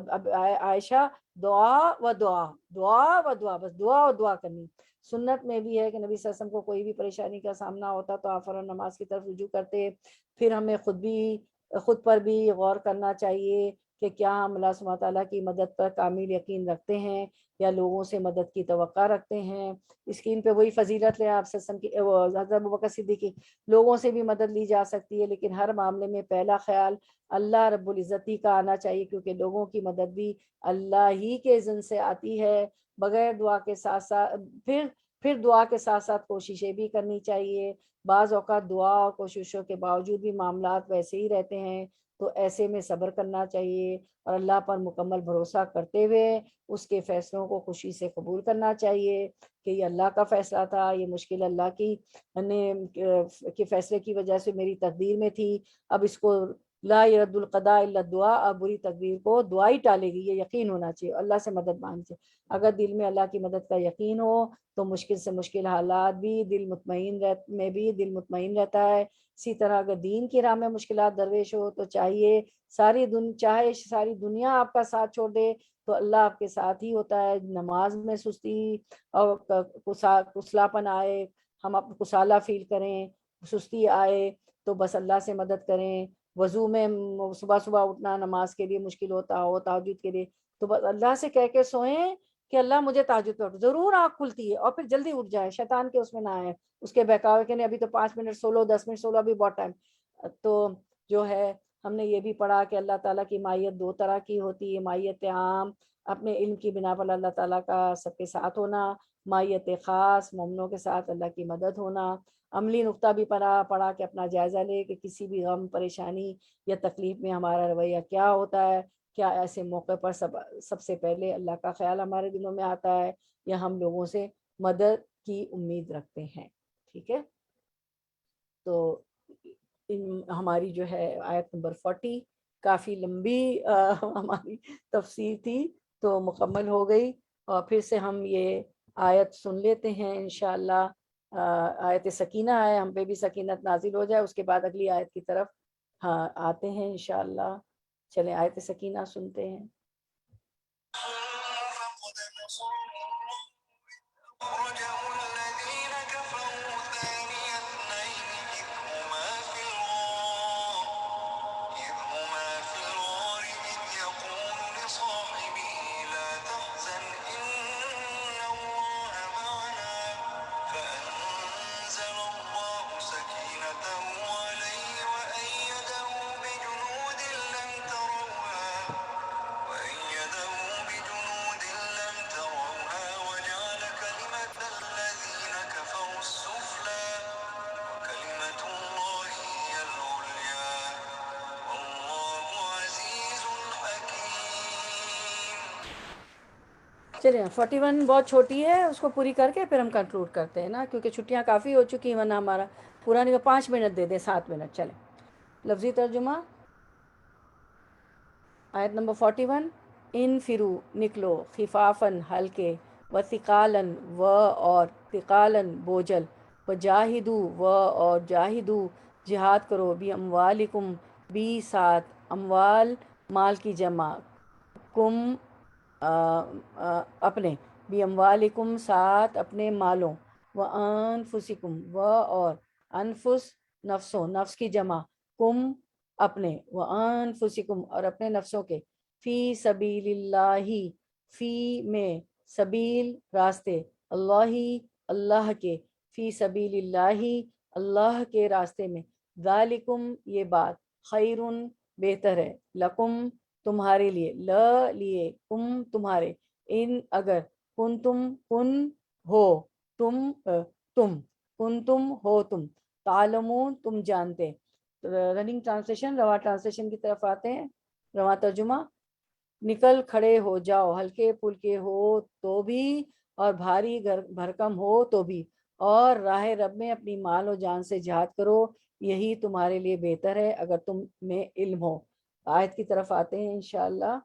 اب عائشہ دعا و دعا، دعا و دعا، بس دعا و دعا کرنی۔ سنت میں بھی ہے کہ نبی صلی اللہ علیہ وسلم کو کوئی بھی پریشانی کا سامنا ہوتا تو آپ فوراً نماز کی طرف رجوع کرتے۔ پھر ہمیں خود پر بھی غور کرنا چاہیے کہ کیا ہم اللہ سبحانہ وتعالیٰ کی مدد پر کامل یقین رکھتے ہیں یا لوگوں سے مدد کی توقع رکھتے ہیں۔ اسکرین پہ وہی فضیلت ہے آپ وسلم کی، حضرت ابوبکر صدیق کی، لوگوں سے بھی مدد لی جا سکتی ہے لیکن ہر معاملے میں پہلا خیال اللہ رب العزت ہی کا آنا چاہیے، کیونکہ لوگوں کی مدد بھی اللہ ہی کے اذن سے آتی ہے۔ بغیر دعا کے ساتھ ساتھ پھر دعا کے ساتھ ساتھ کوششیں بھی کرنی چاہیے۔ بعض اوقات دعا اور کوششوں کے باوجود بھی معاملات ویسے ہی رہتے ہیں، تو ایسے میں صبر کرنا چاہیے اور اللہ پر مکمل بھروسہ کرتے ہوئے اس کے فیصلوں کو خوشی سے قبول کرنا چاہیے کہ یہ اللہ کا فیصلہ تھا، یہ مشکل اللہ کی کے فیصلے کی وجہ سے میری تقدیر میں تھی، اب اس کو لا يرد القضاء الا الدعاء، اب بری تقدیر کو دعا ہی ٹالے گی، یہ یقین ہونا چاہیے، اللہ سے مدد مانگنی چاہیے۔ اگر دل میں اللہ کی مدد کا یقین ہو تو مشکل سے مشکل حالات بھی دل مطمئن رہتا ہے۔ اسی طرح اگر دین کی راہ میں مشکلات درویش ہو تو چاہے ساری دنیا آپ کا ساتھ چھوڑ دے تو اللہ آپ کے ساتھ ہی ہوتا ہے۔ نماز میں سستی اور کسلاپن آئے، ہم کسالہ فیل کریں، سستی آئے تو بس اللہ سے مدد کریں۔ وضو میں صبح صبح اٹھنا نماز کے لیے مشکل ہوتا ہو، تہجد کے لیے، تو بس اللہ سے کہہ کے سوئیں کہ اللہ مجھے تہجد پہ اٹھ، ضرور آنکھ کھلتی ہے، اور پھر جلدی اٹھ جائے، شیطان کے اس میں نہ آئے، اس کے بہکاوے کے نہیں ابھی تو 5 منٹ سو لو، 10 منٹ سو لو، ابھی بہت ٹائم۔ تو جو ہے ہم نے یہ بھی پڑھا کہ اللہ تعالیٰ کی مائیت 2 طرح کی ہوتی ہے، مائیت عام اپنے علم کی بنا پر اللہ تعالیٰ کا سب کے ساتھ ہونا، مائیت خاص مومنوں کے ساتھ اللہ کی مدد ہونا۔ عملی نقطہ بھی پڑھا کہ اپنا جائزہ لے کہ کسی بھی غم، پریشانی یا تکلیف میں ہمارا رویہ کیا ہوتا ہے، کیا ایسے موقع پر سب سے پہلے اللہ کا خیال ہمارے دلوں میں آتا ہے یا ہم لوگوں سے مدد کی امید رکھتے ہیں۔ ٹھیک ہے، تو ہماری جو ہے آیت نمبر 40 کافی لمبی ہماری تفسیر تھی تو مکمل ہو گئی، اور پھر سے ہم یہ آیت سن لیتے ہیں انشاءاللہ۔ آیت سکینہ ہے، ہم پہ بھی سکینت نازل ہو جائے، اس کے بعد اگلی آیت کی طرف آتے ہیں انشاءاللہ۔ چلیں آیت سکینہ سنتے ہیں۔ چلیں 41 بہت چھوٹی ہے، اس کو پوری کر کے پھر ہم کنکلوڈ کرتے ہیں نا، کیونکہ چھٹیاں کافی ہو چکی ہیں، ورنہ ہمارا پورا نہیں، 5 منٹ دے دیں، 7 منٹ۔ چلیں لفظی ترجمہ آیت نمبر 41۔ ان فرو نکلو، خفافن ہلکے، و ثقالن و اور ثقالن بوجھل، و جاہدو و اور جاہدو جہاد کرو، بھی اموالکم بھی ساتھ اموال مال کی جمع، کم اپنے، بھی اموالکم ساتھ اپنے مالوں، و انفسکم و اور انفس نفسوں، نفس کی جمع، کم اپنے، و انفسکم اور اپنے نفسوں کے، فی سبیل اللہ، فی میں، سبیل راستے، اللہ اللہ کے، فی سبیل اللہ اللہ کے راستے میں، ذالکم یہ بات، خیرن بہتر ہے، لکم تمہارے لیے، لیے، کم تمہارے، ان اگر، کن ہو تم، تم تعلمون تم جانتے۔ رننگ ٹرانسلیشن، رواں ٹرانسلیشن کی طرف آتے ہیں، رواں ترجمہ۔ نکل کھڑے ہو جاؤ، ہلکے پھلکے ہو تو بھی اور بھاری بھرکم ہو تو بھی، اور راہ رب میں اپنی مال و جان سے جہاد کرو، یہی تمہارے لیے بہتر ہے اگر تم میں علم ہو۔ آیت کی طرف آتے ہیں انشاءاللہ۔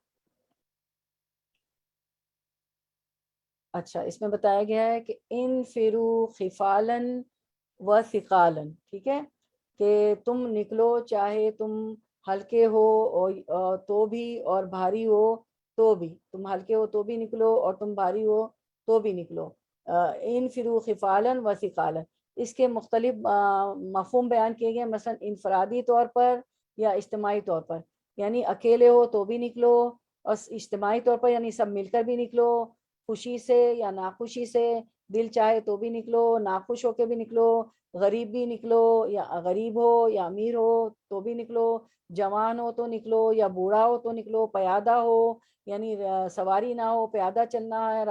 اچھا، اس میں بتایا گیا ہے کہ انفرو خفالن و ثقالن، ٹھیک ہے، کہ تم نکلو چاہے تم ہلکے ہو تو بھی اور بھاری ہو تو بھی، تم ہلکے ہو تو بھی نکلو اور تم بھاری ہو تو بھی نکلو۔ انفرو خفالن و ثقالن، اس کے مختلف مفہوم بیان کیے گئے، مثلا انفرادی طور پر یا اجتماعی طور پر، یعنی اکیلے ہو تو بھی نکلو، اور اجتماعی طور پر یعنی سب مل کر بھی نکلو، خوشی سے یا ناخوشی سے، دل چاہے تو بھی نکلو، ناخوش ہو کے بھی نکلو، غریب بھی نکلو یا غریب ہو یا امیر ہو تو بھی نکلو، جوان ہو تو نکلو یا بوڑھا ہو تو نکلو، پیادہ ہو یعنی سواری نہ ہو، پیادہ چلنا ہے،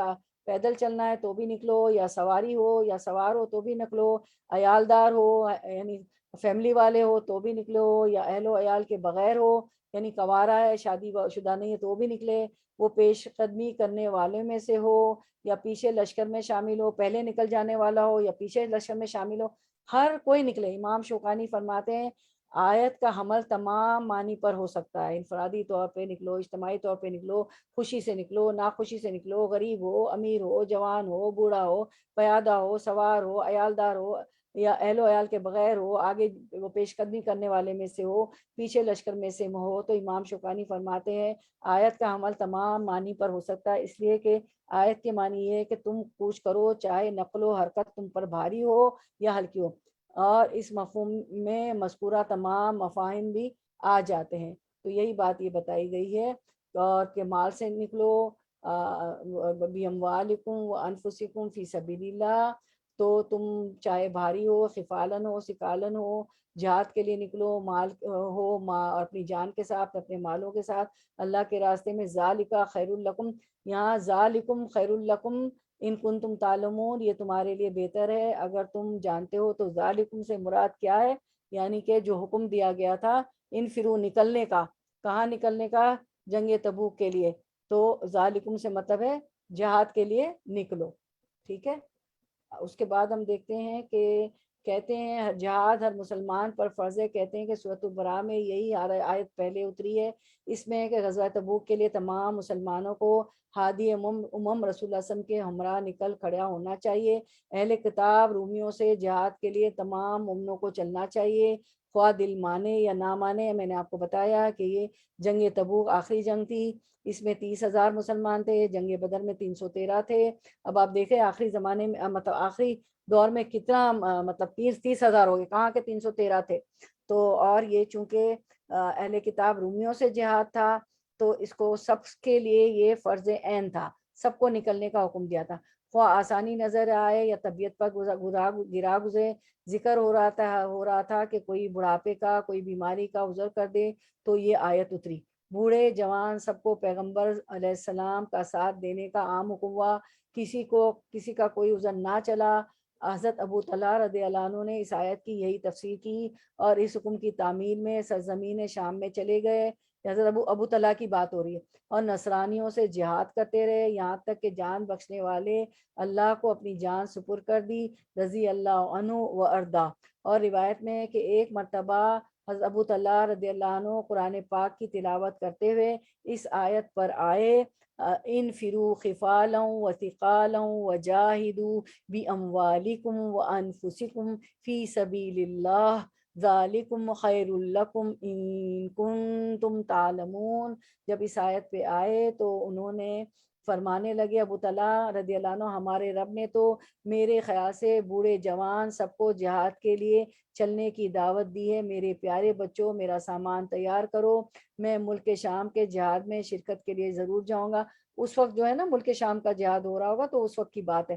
پیدل چلنا ہے تو بھی نکلو، یا سواری ہو یا سوار ہو تو بھی نکلو، عیالدار ہو یعنی فیملی والے ہو تو بھی نکلو، یا اہل و عیال کے بغیر ہو یعنی کنوارا ہے، شادی شدہ نہیں ہے تو بھی نکلے، وہ پیش قدمی کرنے والے میں سے ہو یا پیچھے لشکر میں شامل ہو، پہلے نکل جانے والا ہو یا پیچھے لشکر میں شامل ہو، ہر کوئی نکلے۔ امام شوکانی فرماتے ہیں آیت کا حمل تمام معنی پر ہو سکتا ہے، انفرادی طور پہ نکلو، اجتماعی طور پہ نکلو، خوشی سے نکلو، ناخوشی سے نکلو، غریب ہو، امیر ہو، جوان ہو، بوڑھا ہو، پیادہ ہو، سوار ہو، عیالدار ہو یا اہل و عیال کے بغیر ہو، آگے وہ پیش قدمی کرنے والے میں سے ہو، پیچھے لشکر میں سے ہو، تو امام شوکانی فرماتے ہیں آیت کا عمل تمام معنی پر ہو سکتا ہے، اس لیے کہ آیت کے معنی یہ ہے کہ تم کوچ کرو چاہے نقل و حرکت تم پر بھاری ہو یا ہلکی ہو، اور اس مفہوم میں مذکورہ تمام مفاہیم بھی آ جاتے ہیں۔ تو یہی بات یہ بتائی گئی ہے، اور کہ مال سے نکلو، بِأَمْوَالِكُمْ وَأَنفُسِكُمْ فی سبیل اللہ، تو تم چاہے بھاری ہو، خفالن ہو، ثقالن ہو، جہاد کے لیے نکلو، مال ہو اور اپنی جان کے ساتھ، اپنے مالوں کے ساتھ اللہ کے راستے میں، ذالک خیر الکم، یہاں ذالکم خیر الکم ان کنتم تعلمون، یہ تمہارے لیے بہتر ہے اگر تم جانتے ہو، تو ذالکم سے مراد کیا ہے، یعنی کہ جو حکم دیا گیا تھا انفرو نکلنے کا، کہاں نکلنے کا؟ جنگ تبوک کے لیے، تو ذالکم سے مطلب ہے جہاد کے لیے نکلو، ٹھیک ہے۔ اس کے بعد ہم دیکھتے ہیں کہ کہتے ہیں جہاد ہر مسلمان پر فرض ہے، کہتے ہیں کہ سورۃ البراء میں یہی آیت پہلے اتری ہے، اس میں ہے کہ غزوہ تبوک کے لیے تمام مسلمانوں کو ہادی رسول اللہ صلی اللہ علیہ وسلم کے ہمراہ نکل کھڑا ہونا چاہیے، اہل کتاب رومیوں سے جہاد کے لیے تمام مومنوں کو چلنا چاہیے، خواہ دل مانے یا نہ مانے۔ میں نے آپ کو بتایا کہ یہ جنگ تبوک آخری جنگ تھی، اس میں 30,000 مسلمان تھے، جنگ بدر میں 313 تھے۔ اب آپ دیکھیں آخری زمانے میں مطلب آخری دور میں کتنا مطلب 30,000 ہو گئے، کہاں کے 313 تھے۔ تو اور یہ چونکہ اہل کتاب رومیوں سے جہاد تھا، تو اس کو سب کے لیے یہ فرض عین تھا، سب کو نکلنے کا حکم دیا تھا، خواہ آسانی نظر آئے یا طبیعت پر گرا گزرے۔ ذکر ہو رہا تھا کہ کوئی بڑھاپے کا، کوئی بیماری کا عذر کر دے تو یہ آیت اتری، بوڑھے جوان سب کو پیغمبر علیہ السلام کا ساتھ دینے کا عام حکم ہوا، کسی کا کوئی عذر نہ چلا۔ حضرت ابو طلحہ رضی اللہ عنہ نے اس آیت کی یہی تفسیر کی اور اس حکم کی تعمیل میں سرزمین شام میں چلے گئے۔ حضرت ابو طلحہ کی بات ہو رہی ہے، اور نصرانیوں سے جہاد کرتے رہے یہاں تک کہ جان بخشنے والے اللہ کو اپنی جان سپر کر دی، رضی اللہ عنہ و ارضا۔ اور روایت میں ہے کہ ایک مرتبہ حضرت ابو طلحہ رضی اللہ عنہ قرآن پاک کی تلاوت کرتے ہوئے اس آیت پر آئے، انفروا خفالا وثقالا وجاہدوا باموالکم وانفسکم فی سبیل اللہ ذالکم خیر لکم ان کنتم تعلمون۔ جب اس آیت پہ آئے تو انہوں نے فرمانے لگے، ابو طلحہ رضی اللہ عنہ، ہمارے رب نے تو میرے خیال سے بوڑھے جوان سب کو جہاد کے لیے چلنے کی دعوت دی ہے، میرے پیارے بچوں میرا سامان تیار کرو، میں ملک شام کے جہاد میں شرکت کے لیے ضرور جاؤں گا۔ اس وقت جو ہے نا ملک شام کا جہاد ہو رہا ہوگا، تو اس وقت کی بات ہے۔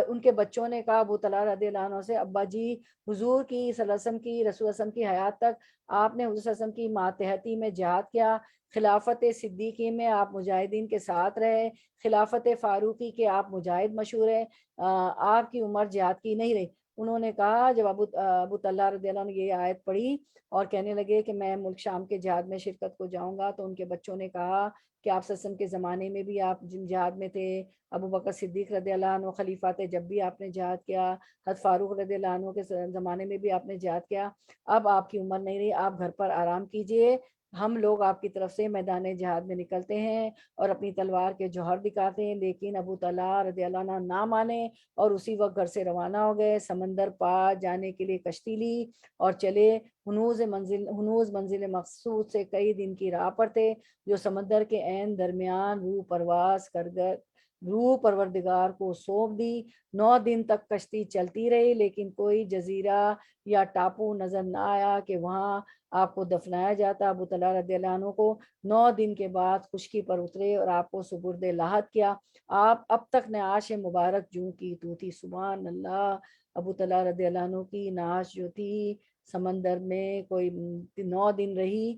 ان کے بچوں نے کہا ابو طلحہ رضی اللہ عنہ سے، ابا جی حضور کی صلی اللہ علیہ وسلم کی، رسول اللہ علیہ وسلم کی حیات تک آپ نے حضور صلی اللہ علیہ وسلم کی ماتحتی میں جہاد کیا، خلافت صدیقی میں آپ مجاہدین کے ساتھ رہے، خلافت فاروقی کے آپ مجاہد مشہور ہیں، آپ کی عمر جہاد کی نہیں رہی، انہوں نے کہا جب ابو طلحہ رضی اللہ عنہ نے یہ آیت پڑھی اور کہنے لگے کہ میں ملک شام کے جہاد میں شرکت کو جاؤں گا، تو ان کے بچوں نے کہا کہ آپ صلی اللہ علیہ وسلم کے زمانے میں بھی آپ جن جہاد میں تھے، ابو بکر صدیق رضی اللہ عنہ خلیفہ تھے جب بھی آپ نے جہاد کیا، حضرت فاروق رضی اللہ عنہ کے زمانے میں بھی آپ نے جہاد کیا، اب آپ کی عمر نہیں رہی، آپ گھر پر آرام کیجئے، ہم لوگ آپ کی طرف سے میدان جہاد میں نکلتے ہیں اور اپنی تلوار کے جوہر دکھاتے ہیں۔ لیکن ابو طلحہ رضی اللہ عنہ نہ مانے اور اسی وقت گھر سے روانہ ہو گئے، سمندر پار جانے کے لیے کشتی لی اور چلے۔ ہنوز منزل مقصود سے کئی دن کی راہ پر تھے، جو سمندر کے عین درمیان روح پرواز کر گئے، روح پروردگار کو سونپ دی۔ 9 دن تک کشتی چلتی رہی، لیکن کوئی جزیرہ یا ٹاپو نظر نہ آیا کہ وہاں آپ کو دفنایا جاتا۔ ابو طلحہ رضی اللہ عنہ کو 9 دن کے بعد خشکی پر اترے اور آپ کو سپرد لاحت کیا۔ آپ اب تک نعاش مبارک جوں کی تو تھی۔ سبحان اللہ! ابو طلحہ رضی اللہ عنہ کی نعاش جو تھی سمندر میں کوئی 9 دن رہی،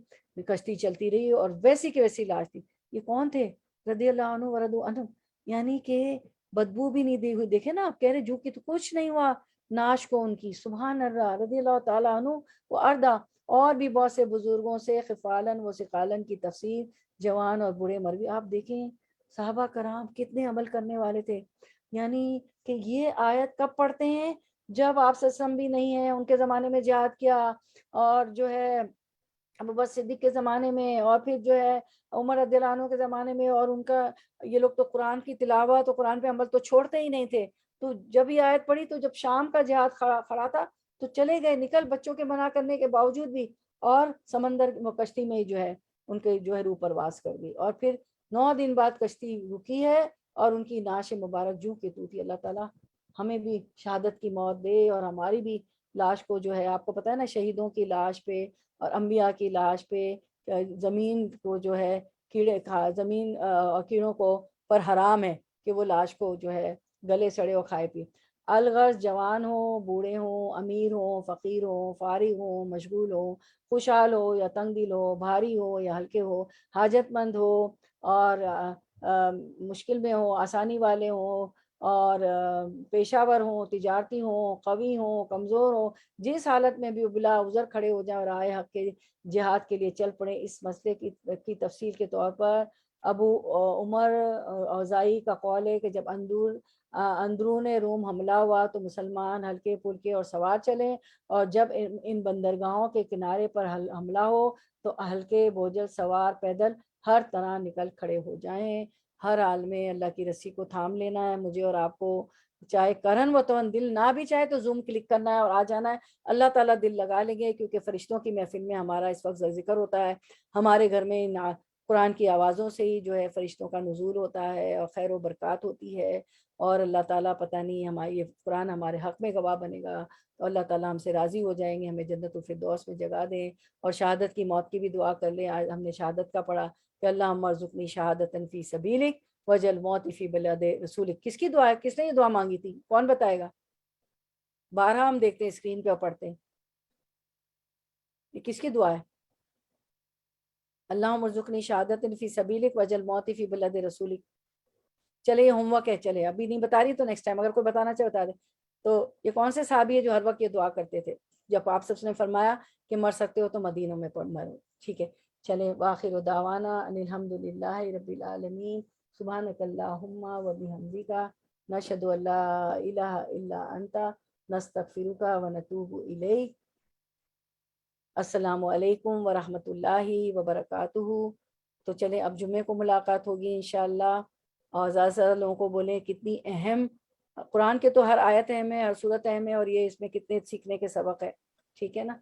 کشتی چلتی رہی اور ویسی کی ویسی لاش تھی۔ یہ کون تھے؟ رضی اللہ عنہ ورضوا عنہ، یعنی کہ بدبو بھی نہیں دی ہوئی۔ دیکھیں نا، آپ کہہ رہے جو کہ تو کچھ نہیں ہوا نعش کو ان کی۔ سبحان اللہ! رضی اللہ تعالیٰ عنہ و اردا۔ اور بھی بہت سے بزرگوں سے خفالن و سقالن کی تفسیر، جوان اور بوڑھے مروی۔ آپ دیکھیں صحابہ کرام کتنے عمل کرنے والے تھے، یعنی کہ یہ آیت کب پڑھتے ہیں؟ جب آپ صلی اللہ علیہ وسلم بھی نہیں ہیں، ان کے زمانے میں جہاد کیا، اور جو ہے ابو بکر صدیق کے زمانے میں، اور پھر جو ہے عمر رضی اللہ عنہ کے زمانے میں، اور ان کا یہ لوگ تو قرآن کی تلاوت اور قرآن پہ عمل تو چھوڑتے ہی نہیں تھے۔ تو جب یہ آیت پڑھی تو جب شام کا جہاد کھڑا تھا تو چلے گئے نکل، بچوں کے منع کرنے کے باوجود بھی، اور سمندر کشتی میں جو ہے ان کے جو ہے روح پرواز کر گئی۔ اور پھر 9 دن بعد کشتی رکی ہے اور ان کی نعش مبارک جوں کی تو تھی۔ اللہ تعالیٰ ہمیں بھی شہادت کی موت دے، اور ہماری بھی لاش کو جو ہے، آپ کو پتہ ہے نا شہیدوں کی لاش پہ اور انبیاء کی لاش پہ زمین کو جو ہے زمین اور کیڑوں کو پر حرام ہے کہ وہ لاش کو جو ہے گلے سڑے اور کھائے پی۔ الغرض جوان ہو، بوڑھے ہوں، امیر ہوں، فقیر ہوں، فارغ ہوں، مشغول ہوں، خوشحال ہو یا تنگ دل ہو، بھاری ہو یا ہلکے ہو، حاجت مند ہو اور مشکل میں ہو، آسانی والے ہوں، اور پیشہ ور ہوں، تجارتی ہوں، قوی ہوں، کمزور ہوں، جس حالت میں بھی بلا عذر کھڑے ہو جائیں اور آئے حق کے جہاد کے لیے چل پڑے۔ اس مسئلے کی تفصیل کے طور پر ابو عمر اوزائی کا قول ہے کہ جب اندرون روم حملہ ہوا تو مسلمان ہلکے پھلکے اور سوار چلیں، اور جب ان بندرگاہوں کے کنارے پر حملہ ہو تو ہلکے بوجھل سوار پیدل ہر طرح نکل کھڑے ہو جائیں۔ ہر حال میں اللہ کی رسی کو تھام لینا ہے مجھے اور آپ کو، چاہے کرن و تون، دل نہ بھی چاہے تو زوم کلک کرنا ہے اور آ جانا ہے۔ اللہ تعالیٰ دل لگا لیں گے، کیونکہ فرشتوں کی محفل میں ہمارا اس وقت ذکر ہوتا ہے، ہمارے گھر میں قرآن کی آوازوں سے ہی جو ہے فرشتوں کا نزول ہوتا ہے اور خیر و برکات ہوتی ہے، اور اللہ تعالیٰ پتہ نہیں ہماری یہ قرآن ہمارے حق میں گواہ بنے گا تو اللہ تعالیٰ ہم سے راضی ہو جائیں گے، ہمیں جنت الفردوس میں جگہ دیں۔ اور شہادت کی موت کی بھی دعا کر لیں۔ آج ہم نے شہادت کا پڑھا کہ اللہم ارزقنی شہادتا فی سبیلک وجل موت فی بلاد رسولک۔ کس کی دعا ہے؟ کس نے یہ دعا مانگی تھی؟ کون بتائے گا؟ بارہا ہم دیکھتے ہیں اسکرین پہ پڑھتے ہیں، یہ کس کی دعا ہے؟ اللہم ارزقنی شہادتا فی سبیلک وجل موت فی بلاد رسولک۔ چلے یہ ہوم ورک ہے، چلے ابھی نہیں بتا رہی تو نیکسٹ ٹائم اگر کوئی بتانا چاہے بتا دے۔ تو یہ کون سے صحابی ہے جو ہر وقت یہ دعا کرتے تھے جب آپ سب نے فرمایا کہ مر سکتے ہو تو مدینوں میں مرو؟ ٹھیک ہے، چلیں، وآخر دعوانا ان الحمد للہ رب العالمین، سبحانک اللہم و بحمدک، نشہد ان لا الہ الا انت، نستغفرک و نتوب الیک۔ السلام علیکم ورحمۃ اللہ وبرکاتہ۔ تو چلیں اب جمعے کو ملاقات ہوگی انشاءاللہ، اور زیادہ سے زیادہ لوگوں کو بولیں کتنی اہم، قرآن کے تو ہر آیت اہم ہے، ہر صورت اہم ہے، اور یہ اس میں کتنے سیکھنے کے سبق ہے، ٹھیک ہے نا؟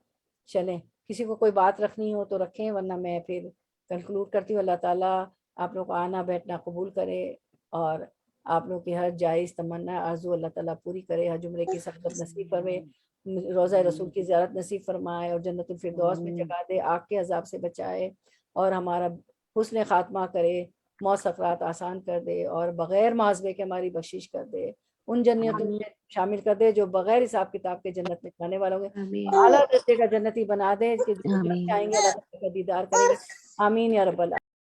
چلیں، کسی کو کوئی بات رکھنی ہو تو رکھیں، ورنہ میں پھر کنکلوڈ کرتی ہوں۔ اللہ تعالیٰ آپ لوگ کو آنا بیٹھنا قبول کرے، اور آپ لوگ کی ہر جائز تمنا آرزو اللہ تعالیٰ پوری کرے، حج عمرے کی سعادت نصیب فرمائے، روضہ رسول کی زیارت نصیب فرمائے، اور جنت الفردوس میں جگہ دے، آگ کے عذاب سے بچائے، اور ہمارا حسن خاتمہ کرے، موت سکرات آسان کر دے، اور بغیر محاسبے کے ہماری بخشش کر دے، ان جنتوں میں شامل کر دے جو بغیر حساب کتاب کے جنت میں جانے والوں گے، اعلیٰ درجے کا جنتی بنا دے کہ جب چاہیں گے اللہ تعالیٰ کا دیدار کریں گے۔ آمین یا رب العالمین۔